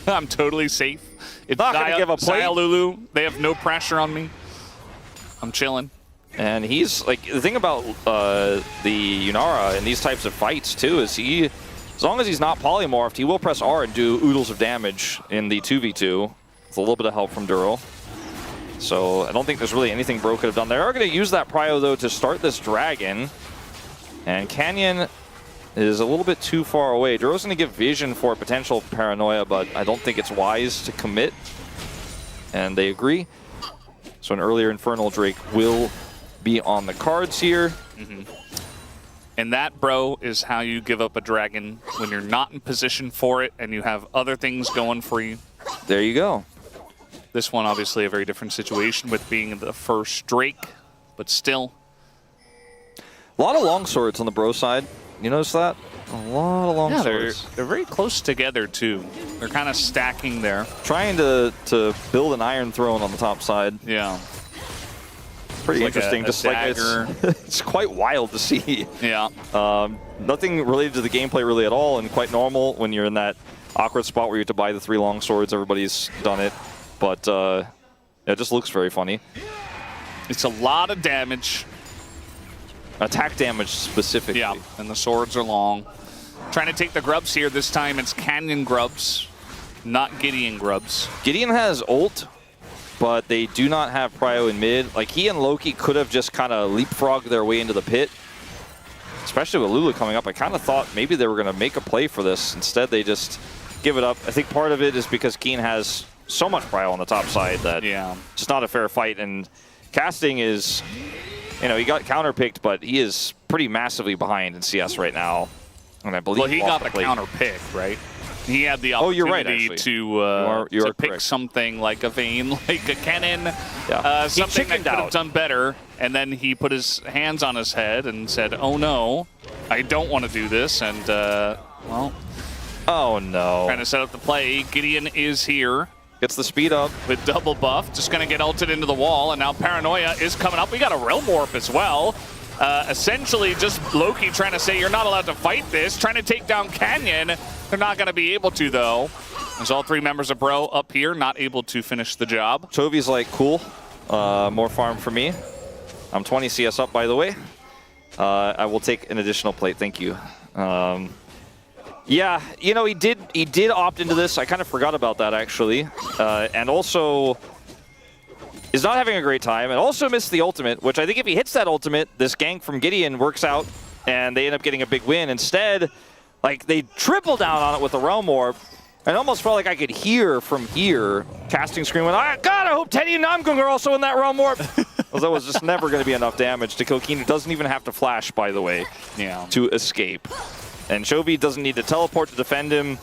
I'm totally safe. It's not going to give a play. Lulu, they have no pressure on me. I'm chilling. And he's, like, the thing about the Yunara in these types of fights, too, is he, as long as he's not polymorphed, he will press R and do oodles of damage in the 2v2. With a little bit of help from Duro. So I don't think there's really anything Bro could have done. They are going to use that prio, though, to start this dragon. And Canyon is a little bit too far away. Duro's going to give vision for potential paranoia, but I don't think it's wise to commit. And they agree. So an earlier Infernal Drake will be on the cards here. And that, Bro, is how you give up a dragon when you're not in position for it and you have other things going for you. There you go. This one, obviously, a very different situation with being the first Drake, but still. A lot of longswords on the Bro side. You notice that? A lot of longswords. They're very close together, too. They're kind of stacking there. Trying to build an Iron Throne on the top side. Yeah. Pretty like interesting. Just like it's quite wild to see. Yeah. Nothing related to the gameplay really at all, and quite normal when you're in that awkward spot where you have to buy the 3 long swords. Everybody's done it, but it just looks very funny. It's a lot of damage. Attack damage specifically. Yeah, and the swords are long. Trying to take the grubs here. This time it's Canyon grubs, not Gideon grubs. Gideon has ult, but they do not have prio in mid. Like, he and Loki could have just kind of leapfrogged their way into the pit. Especially with Lulu coming up, I kind of thought maybe they were going to make a play for this. Instead, they just give it up. I think part of it is because Keen has so much prio on the top side that it's just not a fair fight. And casting is, you know, he got counterpicked, but he is pretty massively behind in CS right now. And I believe he got the counter pick, right? He had the opportunity to pick something like a Vayne, like a Kennen, something that could have done better. And then he put his hands on his head and said, oh no, I don't want to do this. And, well. Oh no. Trying to set up the play. Gideon is here. Gets the speed up. With double buff. Just going to get ulted into the wall. And now Paranoia is coming up. We got a Realm Warp as well. Essentially just Loki trying to say you're not allowed to fight this. Trying to take down Canyon. They're not going to be able to, though. There's all 3 members of Bro up here, not able to finish the job. Chovy's like, cool. More farm for me. I'm 20 CS up, by the way. I will take an additional plate. Thank you. Yeah, you know, he did opt into this. I kind of forgot about that, actually. And also is not having a great time, and also missed the ultimate, which I think if he hits that ultimate, this gank from Gideon works out, and they end up getting a big win. Instead, like, they triple down on it with the Realm Warp, and almost felt like I could hear from here casting screaming, God, I hope Teddy and Namgung are also in that Realm Warp. That was just never going to be enough damage to kill Keen, who doesn't even have to flash, by the way, to escape. And Chovy doesn't need to teleport to defend him.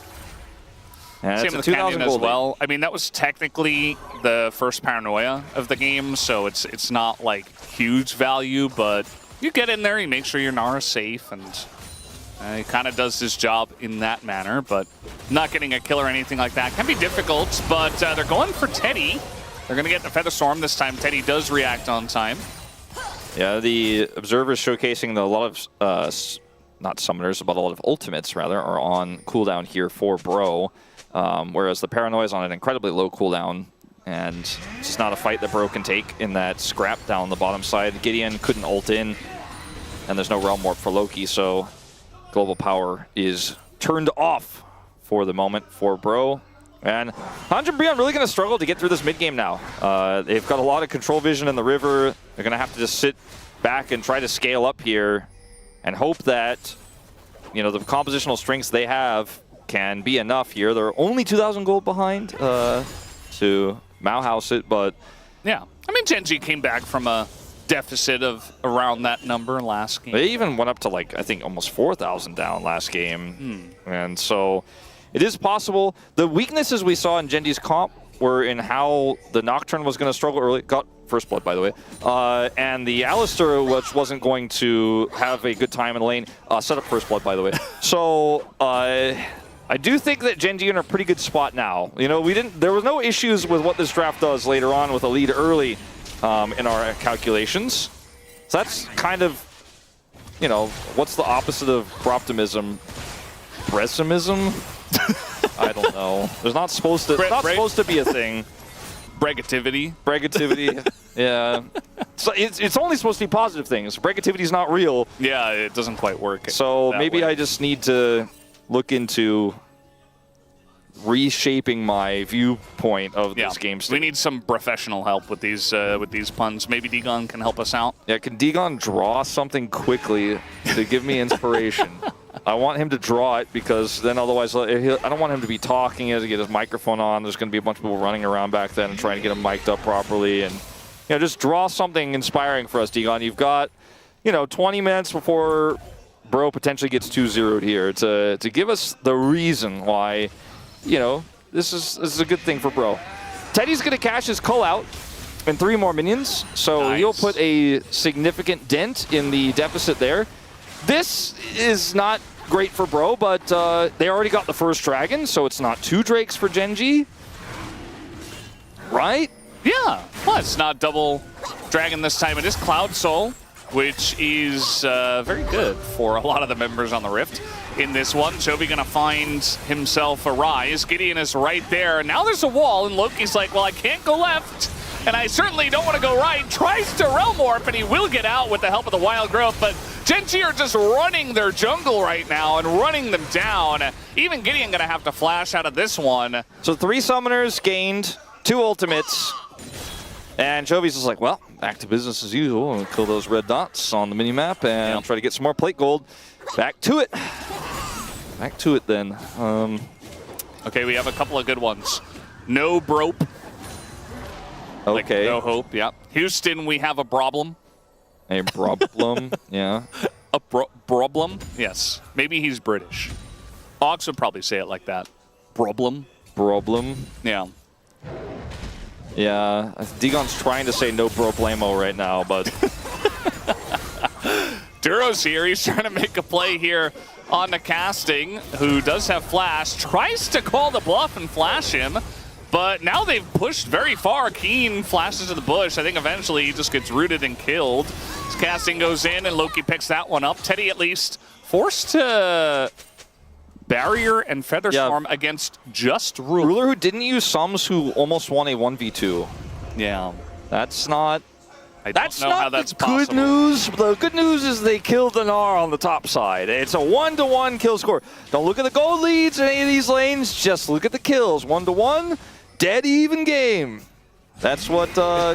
And same with Canyon as well. I mean, that was technically the first Paranoia of the game, so it's not like huge value, but you get in there, you make sure your Nara's safe, and he kind of does his job in that manner, but not getting a kill or anything like that can be difficult, but they're going for Teddy. They're going to get the Feather Storm this time. Teddy does react on time. Yeah, the Observer's showcasing that a lot of, not summoners, but a lot of ultimates, rather, are on cooldown here for Bro, whereas the Paranoia is on an incredibly low cooldown, and it's just not a fight that Bro can take in that scrap down the bottom side. Gideon couldn't ult in, and there's no Realm Warp for Loki, so Global Power is turned off for the moment for Bro. And Hanj and Brion really going to struggle to get through this mid-game now. They've got a lot of control vision in the river. They're going to have to just sit back and try to scale up here and hope that, you know, the compositional strengths they have can be enough here. They're only 2,000 gold behind to Mauhaus it, but... Yeah. I mean, GenG came back from a deficit of around that number last game. They even went up to, like, I think almost 4,000 down last game. And so... it is possible. The weaknesses we saw in GenG's comp were in how the Nocturne was going to struggle early. Got first blood, by the way. And the Alistar, which wasn't going to have a good time in the lane, set up first blood, by the way. So I do think that GenG are in a pretty good spot now. You know, there was no issues with what this draft does later on with a lead early in our calculations. So that's kind of, you know, what's the opposite of optimism? Pessimism? I don't know. There's not supposed to. It's not supposed to be a thing. Bregativity. Bregativity. Yeah. So it's only supposed to be positive things. Bregativity is not real. Yeah, it doesn't quite work. So maybe I just need to look into reshaping my viewpoint of this game state. We need some professional help with these puns. Maybe Degon can help us out. Yeah, can Degon draw something quickly to give me inspiration? I want him to draw it because then otherwise I don't want him to be talking. He has to get his microphone on. There's going to be a bunch of people running around back then and trying to get him mic'd up properly. And, you know, just draw something inspiring for us, Degon. You've got, you know, 20 minutes before Bro potentially gets 2-0'd here to give us the reason why, you know, this is a good thing for Bro. Teddy's going to cash his cull out and 3 more minions. So he'll put a significant dent in the deficit there. This is not great for Bro, but they already got the first dragon, so it's not 2 Drakes for GenG. Right? Yeah. Well, it's not double dragon this time. It is Cloud Soul, which is very good for a lot of the members on the Rift in this one. Chovy going to find himself a rise. Gideon is right there. Now there's a wall, and Loki's like, well, I can't go left, and I certainly don't want to go right. Tries to Realm Warp, and he will get out with the help of the Wild Growth, but GenG are just running their jungle right now and running them down. Even Gideon going to have to flash out of this one. So 3 summoners gained, 2 ultimates. And Jovi's just like, well, back to business as usual. We'll kill those red dots on the minimap and try to get some more plate gold. Back to it. Back to it then. Okay, we have a couple of good ones. No Brope. Okay. Like, no hope, yeah. Houston, we have a problem. A problem, yeah. A problem? Yes. Maybe he's British. Ox would probably say it like that. Problem? Problem. Yeah. Yeah. Degon's trying to say no problemo right now, but... Duro's here. He's trying to make a play here on the casting, who does have flash. Tries to call the bluff and flash him. But now they've pushed very far. Keen flashes to the bush. I think eventually he just gets rooted and killed. His casting goes in, and Loki picks that one up. Teddy, at least, forced to barrier and Feather Storm against just Ruler. Ruler, who didn't use Sums, who almost won a 1v2. Yeah. That's not... That's not how that's good possible. news. The good news is they killed the Gnar on the top side. It's a 1-to-1 kill score. Don't look at the gold leads in any of these lanes. Just look at the kills. 1-to-1. Dead even game. That's what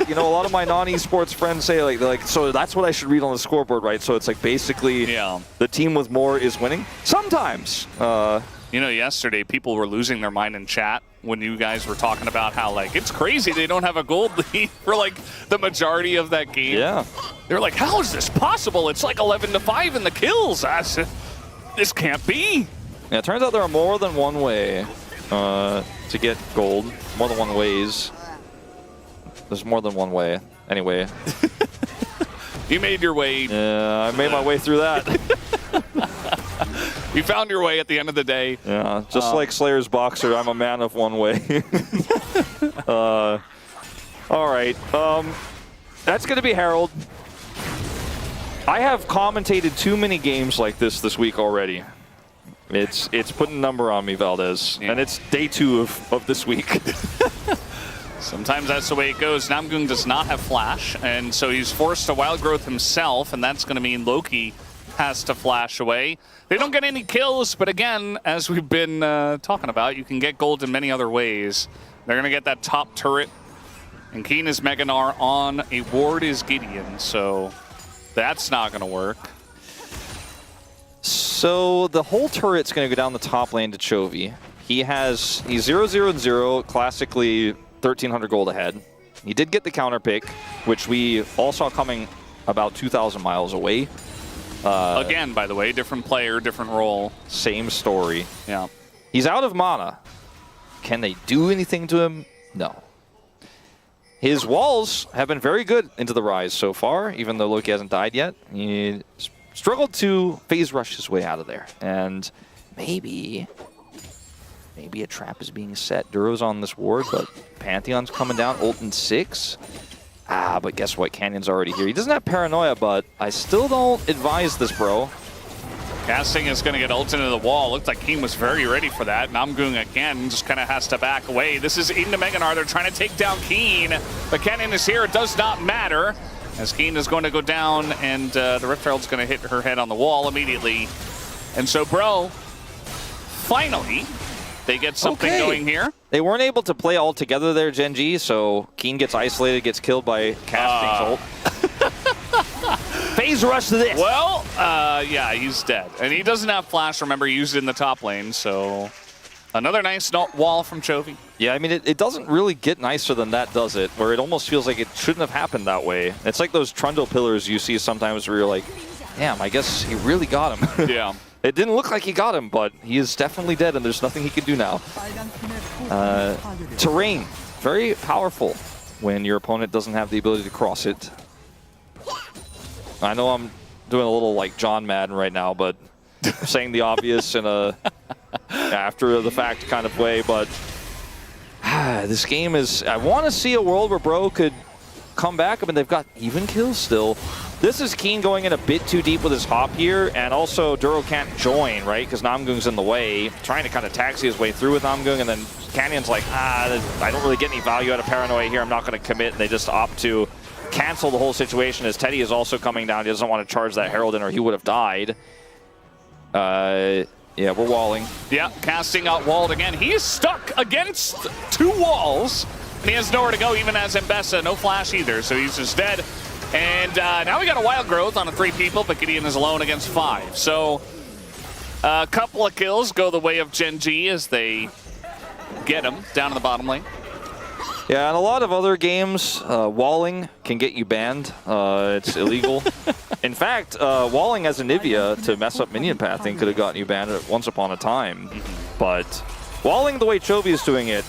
you know. A lot of my non-esports friends say. Like, so that's what I should read on the scoreboard, right? So it's like basically, the team with more is winning. Sometimes. You know, yesterday people were losing their mind in chat when you guys were talking about how like it's crazy they don't have a gold lead for like the majority of that game. Yeah. They're like, how is this possible? It's like 11-5 in the kills. This can't be. Yeah, it turns out there are more than one way to get gold. More than one ways. There's more than one way. Anyway. You made your way. Yeah, I made my way through that. You found your way at the end of the day. Yeah, just like Slayer's boxer, I'm a man of one way. All right. That's going to be Herald. I have commentated too many games like this week already. It's putting a number on me, Valdez. Yeah. And it's day 2 of this week. Sometimes that's the way it goes. Namgung does not have flash, and so he's forced to wild growth himself, and that's going to mean Loki has to flash away. They don't get any kills, but again, as we've been talking about, you can get gold in many other ways. They're going to get that top turret, and Keen is Meganar on a ward is Gideon, so that's not going to work. So the whole turret's going to go down the top lane to Chovy. He's 0-0-0, classically 1,300 gold ahead. He did get the counter pick, which we all saw coming about 2,000 miles away. Again, by the way, different player, different role. Same story. Yeah. He's out of mana. Can they do anything to him? No. His walls have been very good into the Rise so far, even though Loki hasn't died yet. He struggled to phase rush his way out of there. And maybe a trap is being set. Duro's on this ward, but Pantheon's coming down, ult in 6. But guess what? Canyon's already here. He doesn't have Paranoia, but I still don't advise this, bro. Casting is going to get ult into the wall. Looked like Keen was very ready for that. Namgung again just kind of has to back away. This is into Meganar. They're trying to take down Keen, but Canyon is here. It does not matter, as Keen is going to go down, and the Rift Herald's going to hit her head on the wall immediately. And so, bro, finally, they get something going here. They weren't able to play all together there, GenG, so Keen gets isolated, gets killed by Casting's ult. Phase rush to this. Well, yeah, he's dead. And he doesn't have flash, remember, he used it in the top lane, so another nice wall from Chovy. Yeah, I mean, it doesn't really get nicer than that, does it? Where it almost feels like it shouldn't have happened that way. It's like those Trundle pillars you see sometimes where you're like, damn, I guess he really got him. Yeah. It didn't look like he got him, but he is definitely dead, and there's nothing he can do now. Terrain, very powerful when your opponent doesn't have the ability to cross it. I know I'm doing a little like John Madden right now, but saying the obvious in a after the fact kind of way, but this game is, I want to see a world where Bro could come back. I mean, they've got even kills still. This is Keen going in a bit too deep with his hop here, and also Duro can't join, right? Because Namgung's in the way, trying to kind of taxi his way through with Namgung, and then Canyon's like, I don't really get any value out of Paranoia here, I'm not going to commit, and they just opt to cancel the whole situation as Teddy is also coming down. He doesn't want to charge that Herald in or he would have died. Yeah, we're walling. Yeah, Casting out walled again. He is stuck against 2 walls, and he has nowhere to go, even as Mbessa. No flash either, so he's just dead. And now we got a wild growth on 3 people, but Gideon is alone against 5. So a couple of kills go the way of GenG as they get him down in the bottom lane. Yeah, in a lot of other games, walling can get you banned. It's illegal. In fact, walling as a Nivea to mess up minion pathing could have gotten you banned once upon a time. But walling the way Chovy is doing it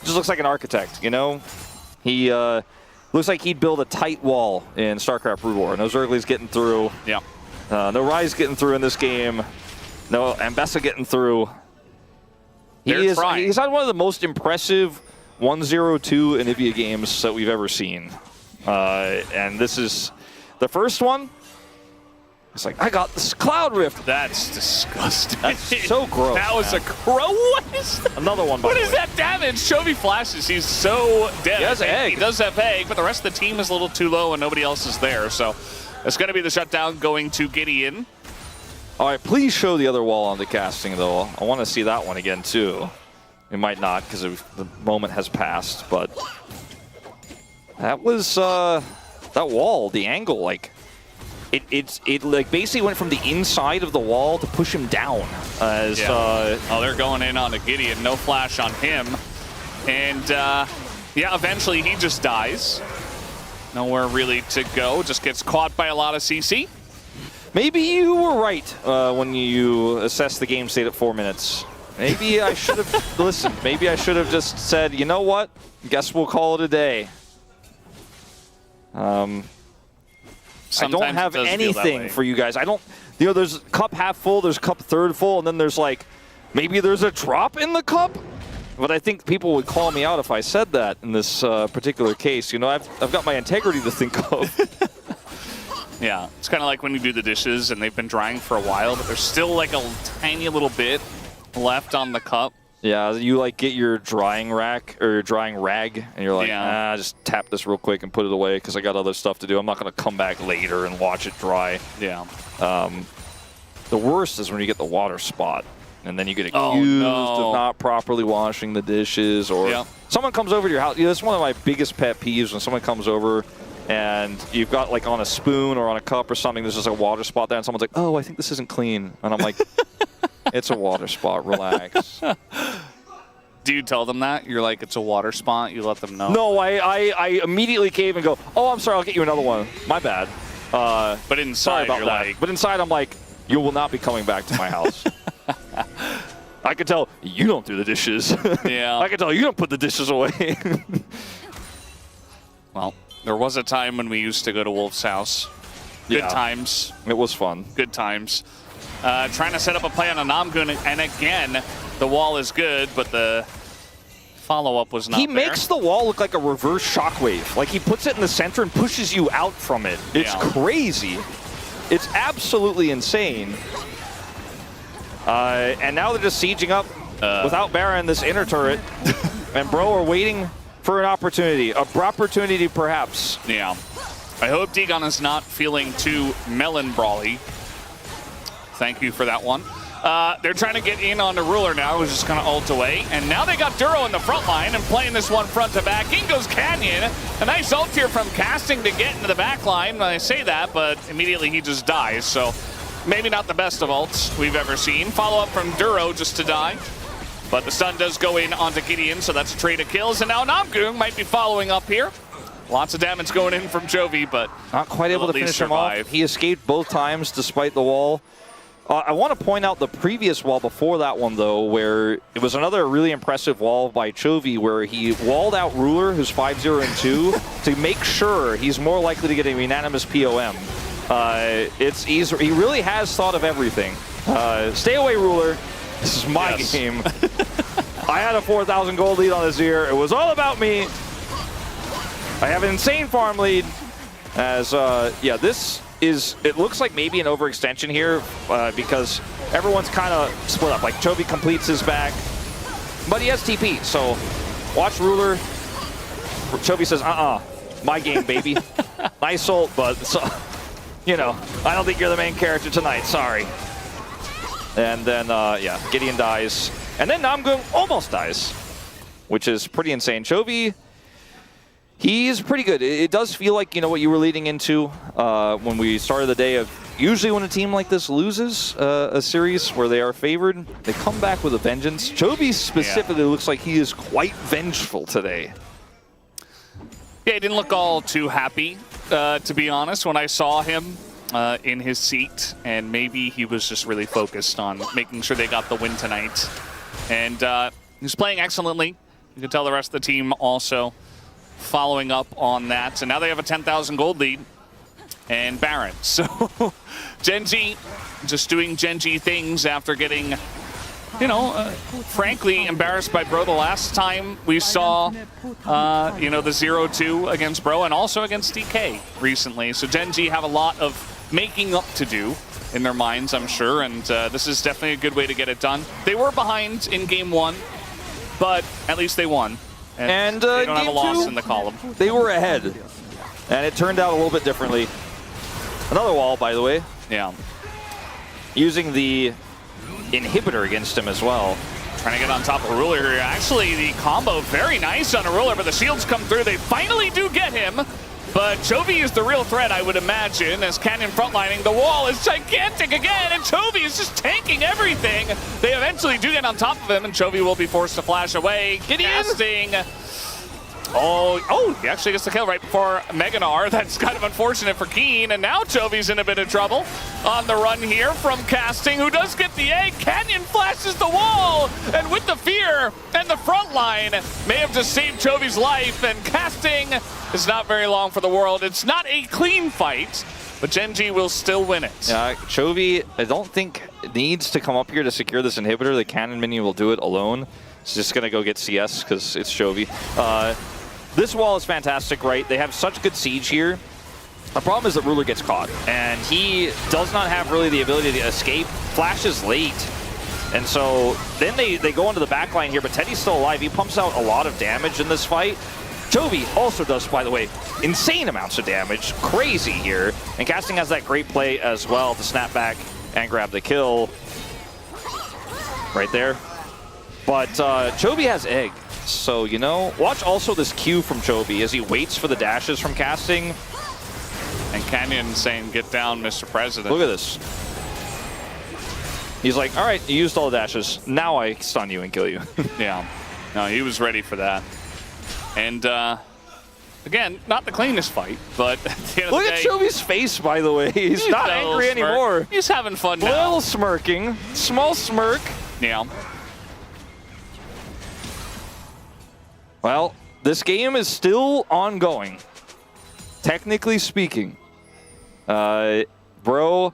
just looks like an architect, you know? He looks like he'd build a tight wall in StarCraft Brood War. No Zerglings getting through. Yeah. No Ryze getting through in this game. No Mbessa getting through. He's had one of the most impressive 1-0-2 Anivia games that we've ever seen. And this is the first one. It's like, I got this Cloud Rift. That's disgusting. That's so gross. That was a crow. What is that? Another one, by the way. What is that damage? Chovy flashes. He's so dead. He has egg. He does have egg, but the rest of the team is a little too low and nobody else is there. So it's going to be the shutdown going to Gideon. All right, please show the other wall on the Casting, though. I want to see that one again, too. It might not, because the moment has passed, but that was that wall, the angle, like it like basically went from the inside of the wall to push him down. As they're going in on a Gideon, no flash on him, and yeah, eventually he just dies. Nowhere really to go, just gets caught by a lot of CC. Maybe you were right when you assessed the game state at 4 minutes. Maybe I should have listened. Maybe I should have just said, you know what? Guess we'll call it a day. I don't have anything for you guys. I don't, you know, there's cup half full, there's cup third full, and then there's like, maybe there's a drop in the cup? But I think people would call me out if I said that in this particular case. You know, I've got my integrity to think of. Yeah, it's kind of like when you do the dishes and they've been drying for a while, but there's still like a tiny little bit left on the cup. Yeah, you like get your drying rack or your drying rag, and you're like, just tap this real quick and put it away because I got other stuff to do. I'm not going to come back later and watch it dry. Yeah. The worst is when you get the water spot, and then you get accused of not properly washing the dishes, or someone comes over to your house. You know, that's one of my biggest pet peeves when someone comes over and you've got like on a spoon or on a cup or something, there's just a water spot there, and someone's like, oh, I think this isn't clean. And I'm like, it's a water spot, relax. Do you tell them that? You're like, it's a water spot? You let them know? No, I immediately cave and go, oh, I'm sorry, I'll get you another one. My bad. But inside, you're like... But inside, I'm like, you will not be coming back to my house. I can tell you don't do the dishes. Yeah. I can tell you don't put the dishes away. Well, there was a time when we used to go to Wolf's house. Good times. It was fun. Good times. Trying to set up a play on a Namgun, and again, the wall is good, but the follow-up was not there. He makes the wall look like a reverse shockwave. Like, he puts it in the center and pushes you out from it. It's crazy. It's absolutely insane. And now they're just sieging up without Baron, this inner turret. And Bro are waiting for an opportunity. A opportunity, perhaps. Yeah. I hope Degon is not feeling too melon-brawly. Thank you for that one. They're trying to get in on the Ruler now, who's just going to ult away. And now they got Duro in the front line and playing this one front to back. In goes Canyon. A nice ult here from Casting to get into the back line. I say that, but immediately he just dies. So maybe not the best of ults we've ever seen. Follow up from Duro just to die. But the stun does go in onto Gideon, so that's a trade of kills. And now Namgung might be following up here. Lots of damage going in from Chovy, but not quite able to finish him off. He escaped both times despite the wall. I want to point out the previous wall before that one, though, where it was another really impressive wall by Chovy, where he walled out Ruler, who's 5-0-2, to make sure he's more likely to get a unanimous POM. He really has thought of everything. Stay away, Ruler. This is my game. I had a 4,000 gold lead on this year. It was all about me. I have an insane farm lead. As, this is, it looks like maybe an overextension here because everyone's kind of split up. Like, Chovy completes his back, but he has TP. So watch Ruler. Chovy says, my game, baby. Nice ult, but, you know, I don't think you're the main character tonight. Sorry. And then, Gideon dies. And then Namgung almost dies, which is pretty insane. Chovy, he's pretty good. It does feel like, you know, what you were leading into when we started the day of usually when a team like this loses a series where they are favored, they come back with a vengeance. Chovy specifically looks like he is quite vengeful today. Yeah, he didn't look all too happy, to be honest, when I saw him in his seat, and maybe he was just really focused on making sure they got the win tonight. And he's playing excellently. You can tell the rest of the team also following up on that. And now they have a 10,000 gold lead and Baron. So GenG just doing GenG things after getting, you know, frankly embarrassed by Bro the last time we saw, you know, the 0-2 against Bro and also against DK recently. So GenG have a lot of making up to do in their minds, I'm sure, and this is definitely a good way to get it done. They were behind in game 1, but at least they won. And they don't have a loss in the column. They were ahead, and it turned out a little bit differently. Another wall, by the way. Yeah. Using the inhibitor against him as well. Trying to get on top of Ruler here. Actually, the combo very nice on a Ruler, but the shields come through. They finally do get him. But Chovy is the real threat, I would imagine, as Canyon frontlining. The wall is gigantic again, and Chovy is just tanking everything. They eventually do get on top of him, and Chovy will be forced to flash away. Casting. Oh, he actually gets the kill right before Meganar. That's kind of unfortunate for Keen, and now Chovy's in a bit of trouble. On the run here from Casting, who does get the egg. Canyon flashes the wall, and with the fear and the front line, may have just saved Chovy's life, and Casting is not very long for the world. It's not a clean fight, but GenG will still win it. Yeah, Chovy, I don't think needs to come up here to secure this inhibitor. The Cannon minion will do it alone. He's just going to go get CS because it's Chovy. This wall is fantastic, right? They have such good siege here. The problem is that Ruler gets caught, and he does not have really the ability to escape. Flash is late, and so then they go into the back line here, but Teddy's still alive. He pumps out a lot of damage in this fight. Chovy also does, by the way, insane amounts of damage. Crazy here. And Casting has that great play as well to snap back and grab the kill. Right there. But Chovy has egg. So, you know, watch also this Q from Chovy as he waits for the dashes from Casting. And Canyon saying, get down, Mr. President. Look at this. He's like, all right, you used all the dashes. Now I stun you and kill you. Yeah. No, he was ready for that. And, again, not the cleanest fight, but at the end Look of the at day, Chovy's face, by the way. He's not angry anymore. He's having fun now. Little smirking. Small smirk. Yeah. Well, this game is still ongoing. Technically speaking. Bro,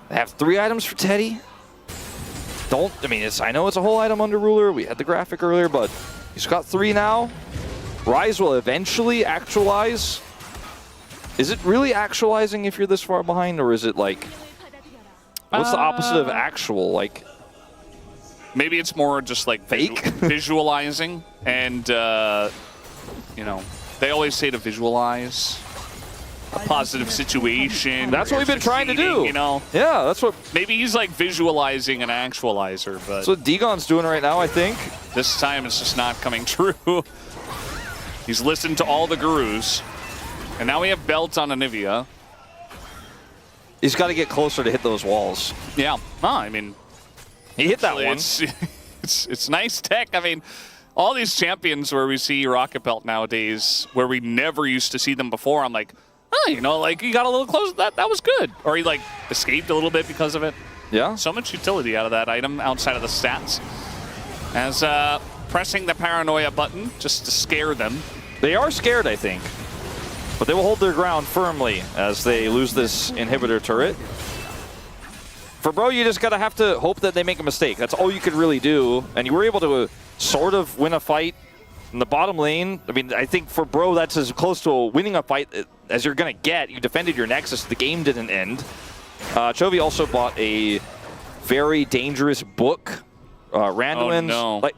I have 3 items for Teddy. I know it's a whole item under Ruler. We had the graphic earlier, but he's got 3 now. Rise will eventually actualize. Is it really actualizing if you're this far behind, or is it like, what's the opposite of actual? Like, maybe it's more just like fake visualizing, and you know, they always say to visualize a positive situation. That's what we've been trying to do. You know, yeah, that's what. Maybe he's like visualizing an actualizer, but that's what Degon's doing right now, I think. This time it's just not coming true. He's listened to all the gurus, and now we have belts on Anivia. He's got to get closer to hit those walls. Yeah, I mean, he hit that one. It's nice tech. I mean, all these champions where we see Rocket Belt nowadays, where we never used to see them before, I'm like, oh, you know, like, he got a little close. That was good. Or he, like, escaped a little bit because of it. Yeah. So much utility out of that item outside of the stats. As pressing the paranoia button just to scare them. They are scared, I think. But they will hold their ground firmly as they lose this inhibitor turret. For Bro, you just gotta have to hope that they make a mistake. That's all you could really do. And you were able to sort of win a fight in the bottom lane. I mean, I think for Bro, that's as close to winning a fight as you're gonna get. You defended your Nexus. The game didn't end. Chovy also bought a very dangerous book. Randomins. Oh, no. Like,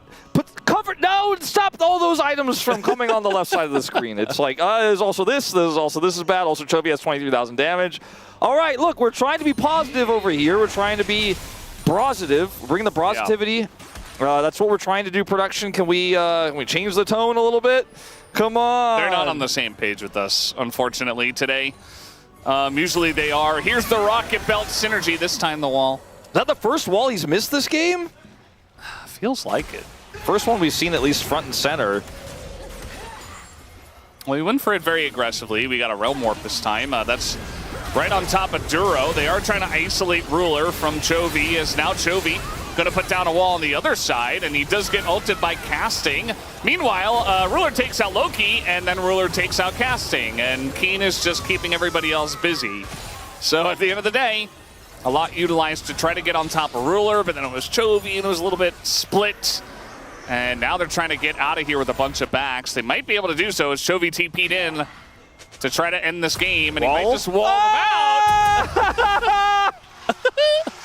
no, stop all those items from coming on the left side of the screen. It's like, there's also this is bad. Also, Chovy has 23,000 damage. All right, look, we're trying to be positive over here. We're trying to be positive. We're bringing the positivity. Yeah. That's what we're trying to do, production. Can we change the tone a little bit? Come on. They're not on the same page with us, unfortunately, today. Usually they are. Here's the Rocket Belt synergy. This time the wall. Is that the first wall he's missed this game? Feels like it. First one we've seen at least front and center. Well, we went for it very aggressively. We got a Realm Warp this time. That's right on top of Duro. They are trying to isolate Ruler from Chovy, as now Chovy going to put down a wall on the other side, and he does get ulted by Casting. Meanwhile, Ruler takes out Loki, and then Ruler takes out Casting, and Keen is just keeping everybody else busy. So at the end of the day, a lot utilized to try to get on top of Ruler, but then it was Chovy, and it was a little bit split. And now they're trying to get out of here with a bunch of backs. They might be able to do so as Chovy TP'd in to try to end this game, and he might just wall them out.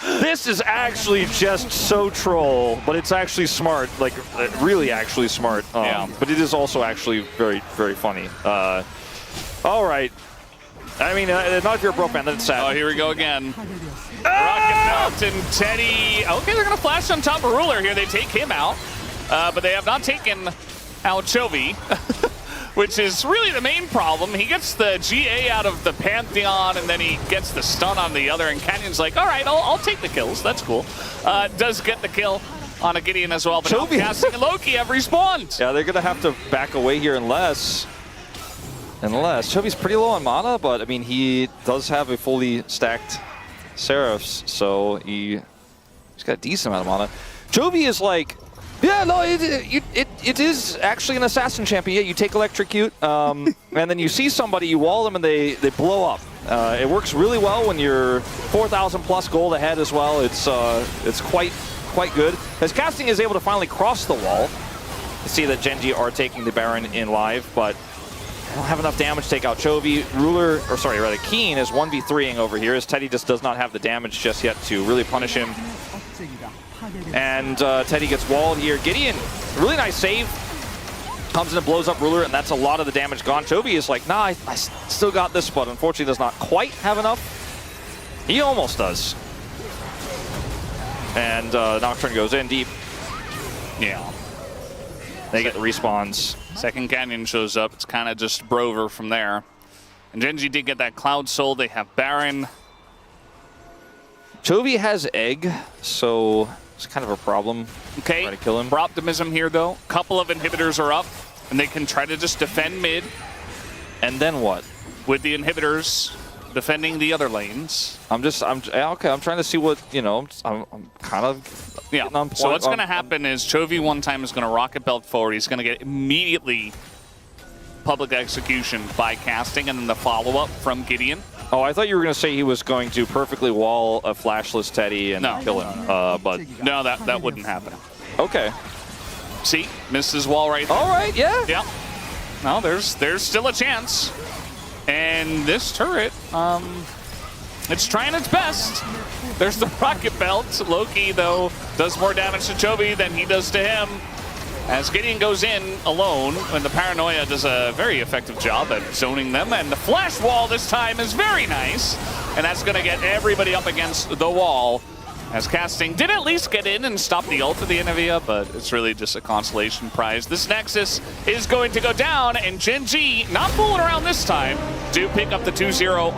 This is actually just so troll, but it's actually smart, like really actually smart. Yeah. But it is also actually very, very funny. All right. I mean, not if you're a Bro fan, that's sad. Oh, here we go again. Rocket Belt and Teddy. Okay, they're going to flash on top of Ruler here. They take him out. But they have not taken out Chovy, which is really the main problem. He gets the GA out of the Pantheon, and then he gets the stun on the other, and Canyon's like, all right, I'll take the kills. That's cool. Does get the kill on a Gideon as well, but now Casting and Loki have respawned. Yeah, they're going to have to back away here unless Chovy's pretty low on mana, but, I mean, he does have a fully stacked Seraphs, so he's got a decent amount of mana. Chovy is like, yeah, no, it is actually an assassin champion. Yeah, you take electrocute, and then you see somebody, you wall them, and they blow up. It works really well when you're 4,000 plus gold ahead as well. It's quite quite good. As Casting is able to finally cross the wall. You see that GenG are taking the Baron in live, but they don't have enough damage to take out Chovy. Keen is 1v3ing over here, as Teddy just does not have the damage just yet to really punish him. And Teddy gets walled here. Gideon, really nice save. Comes in and blows up Ruler, and that's a lot of the damage gone. Chovy is like, nah, I still got this, but unfortunately does not quite have enough. He almost does. And Nocturne goes in deep. Yeah. They get the respawns. Second Canyon shows up. It's kind of just Brover from there. And GenG did get that Cloud Soul. They have Baron. Chovy has Egg, so it's kind of a problem. Okay, try to kill him. For Optimism here, though. Couple of inhibitors are up, and they can try to just defend mid. And then what? With the inhibitors defending the other lanes. I'm trying to see what, you know, I'm kind of getting on point. So what's going to happen is Chovy one time is going to rocket belt forward. He's going to get immediately public execution by Casting, and then the follow-up from Gideon. Oh, I thought you were going to say he was going to perfectly wall a flashless Teddy and kill him. But no, that wouldn't happen. Okay. See, missed his wall right there. All right, yeah. Yeah. No, there's still a chance. And this turret, it's trying its best. There's the rocket belt. Loki, though, does more damage to Chovy than he does to him. As Gideon goes in alone, and the Paranoia does a very effective job at zoning them. And the flash wall this time is very nice. And that's going to get everybody up against the wall. As Casting did at least get in and stop the ult of the Inavia, but it's really just a consolation prize. This Nexus is going to go down, and GenG, not fooling around this time, do pick up the 2-0 on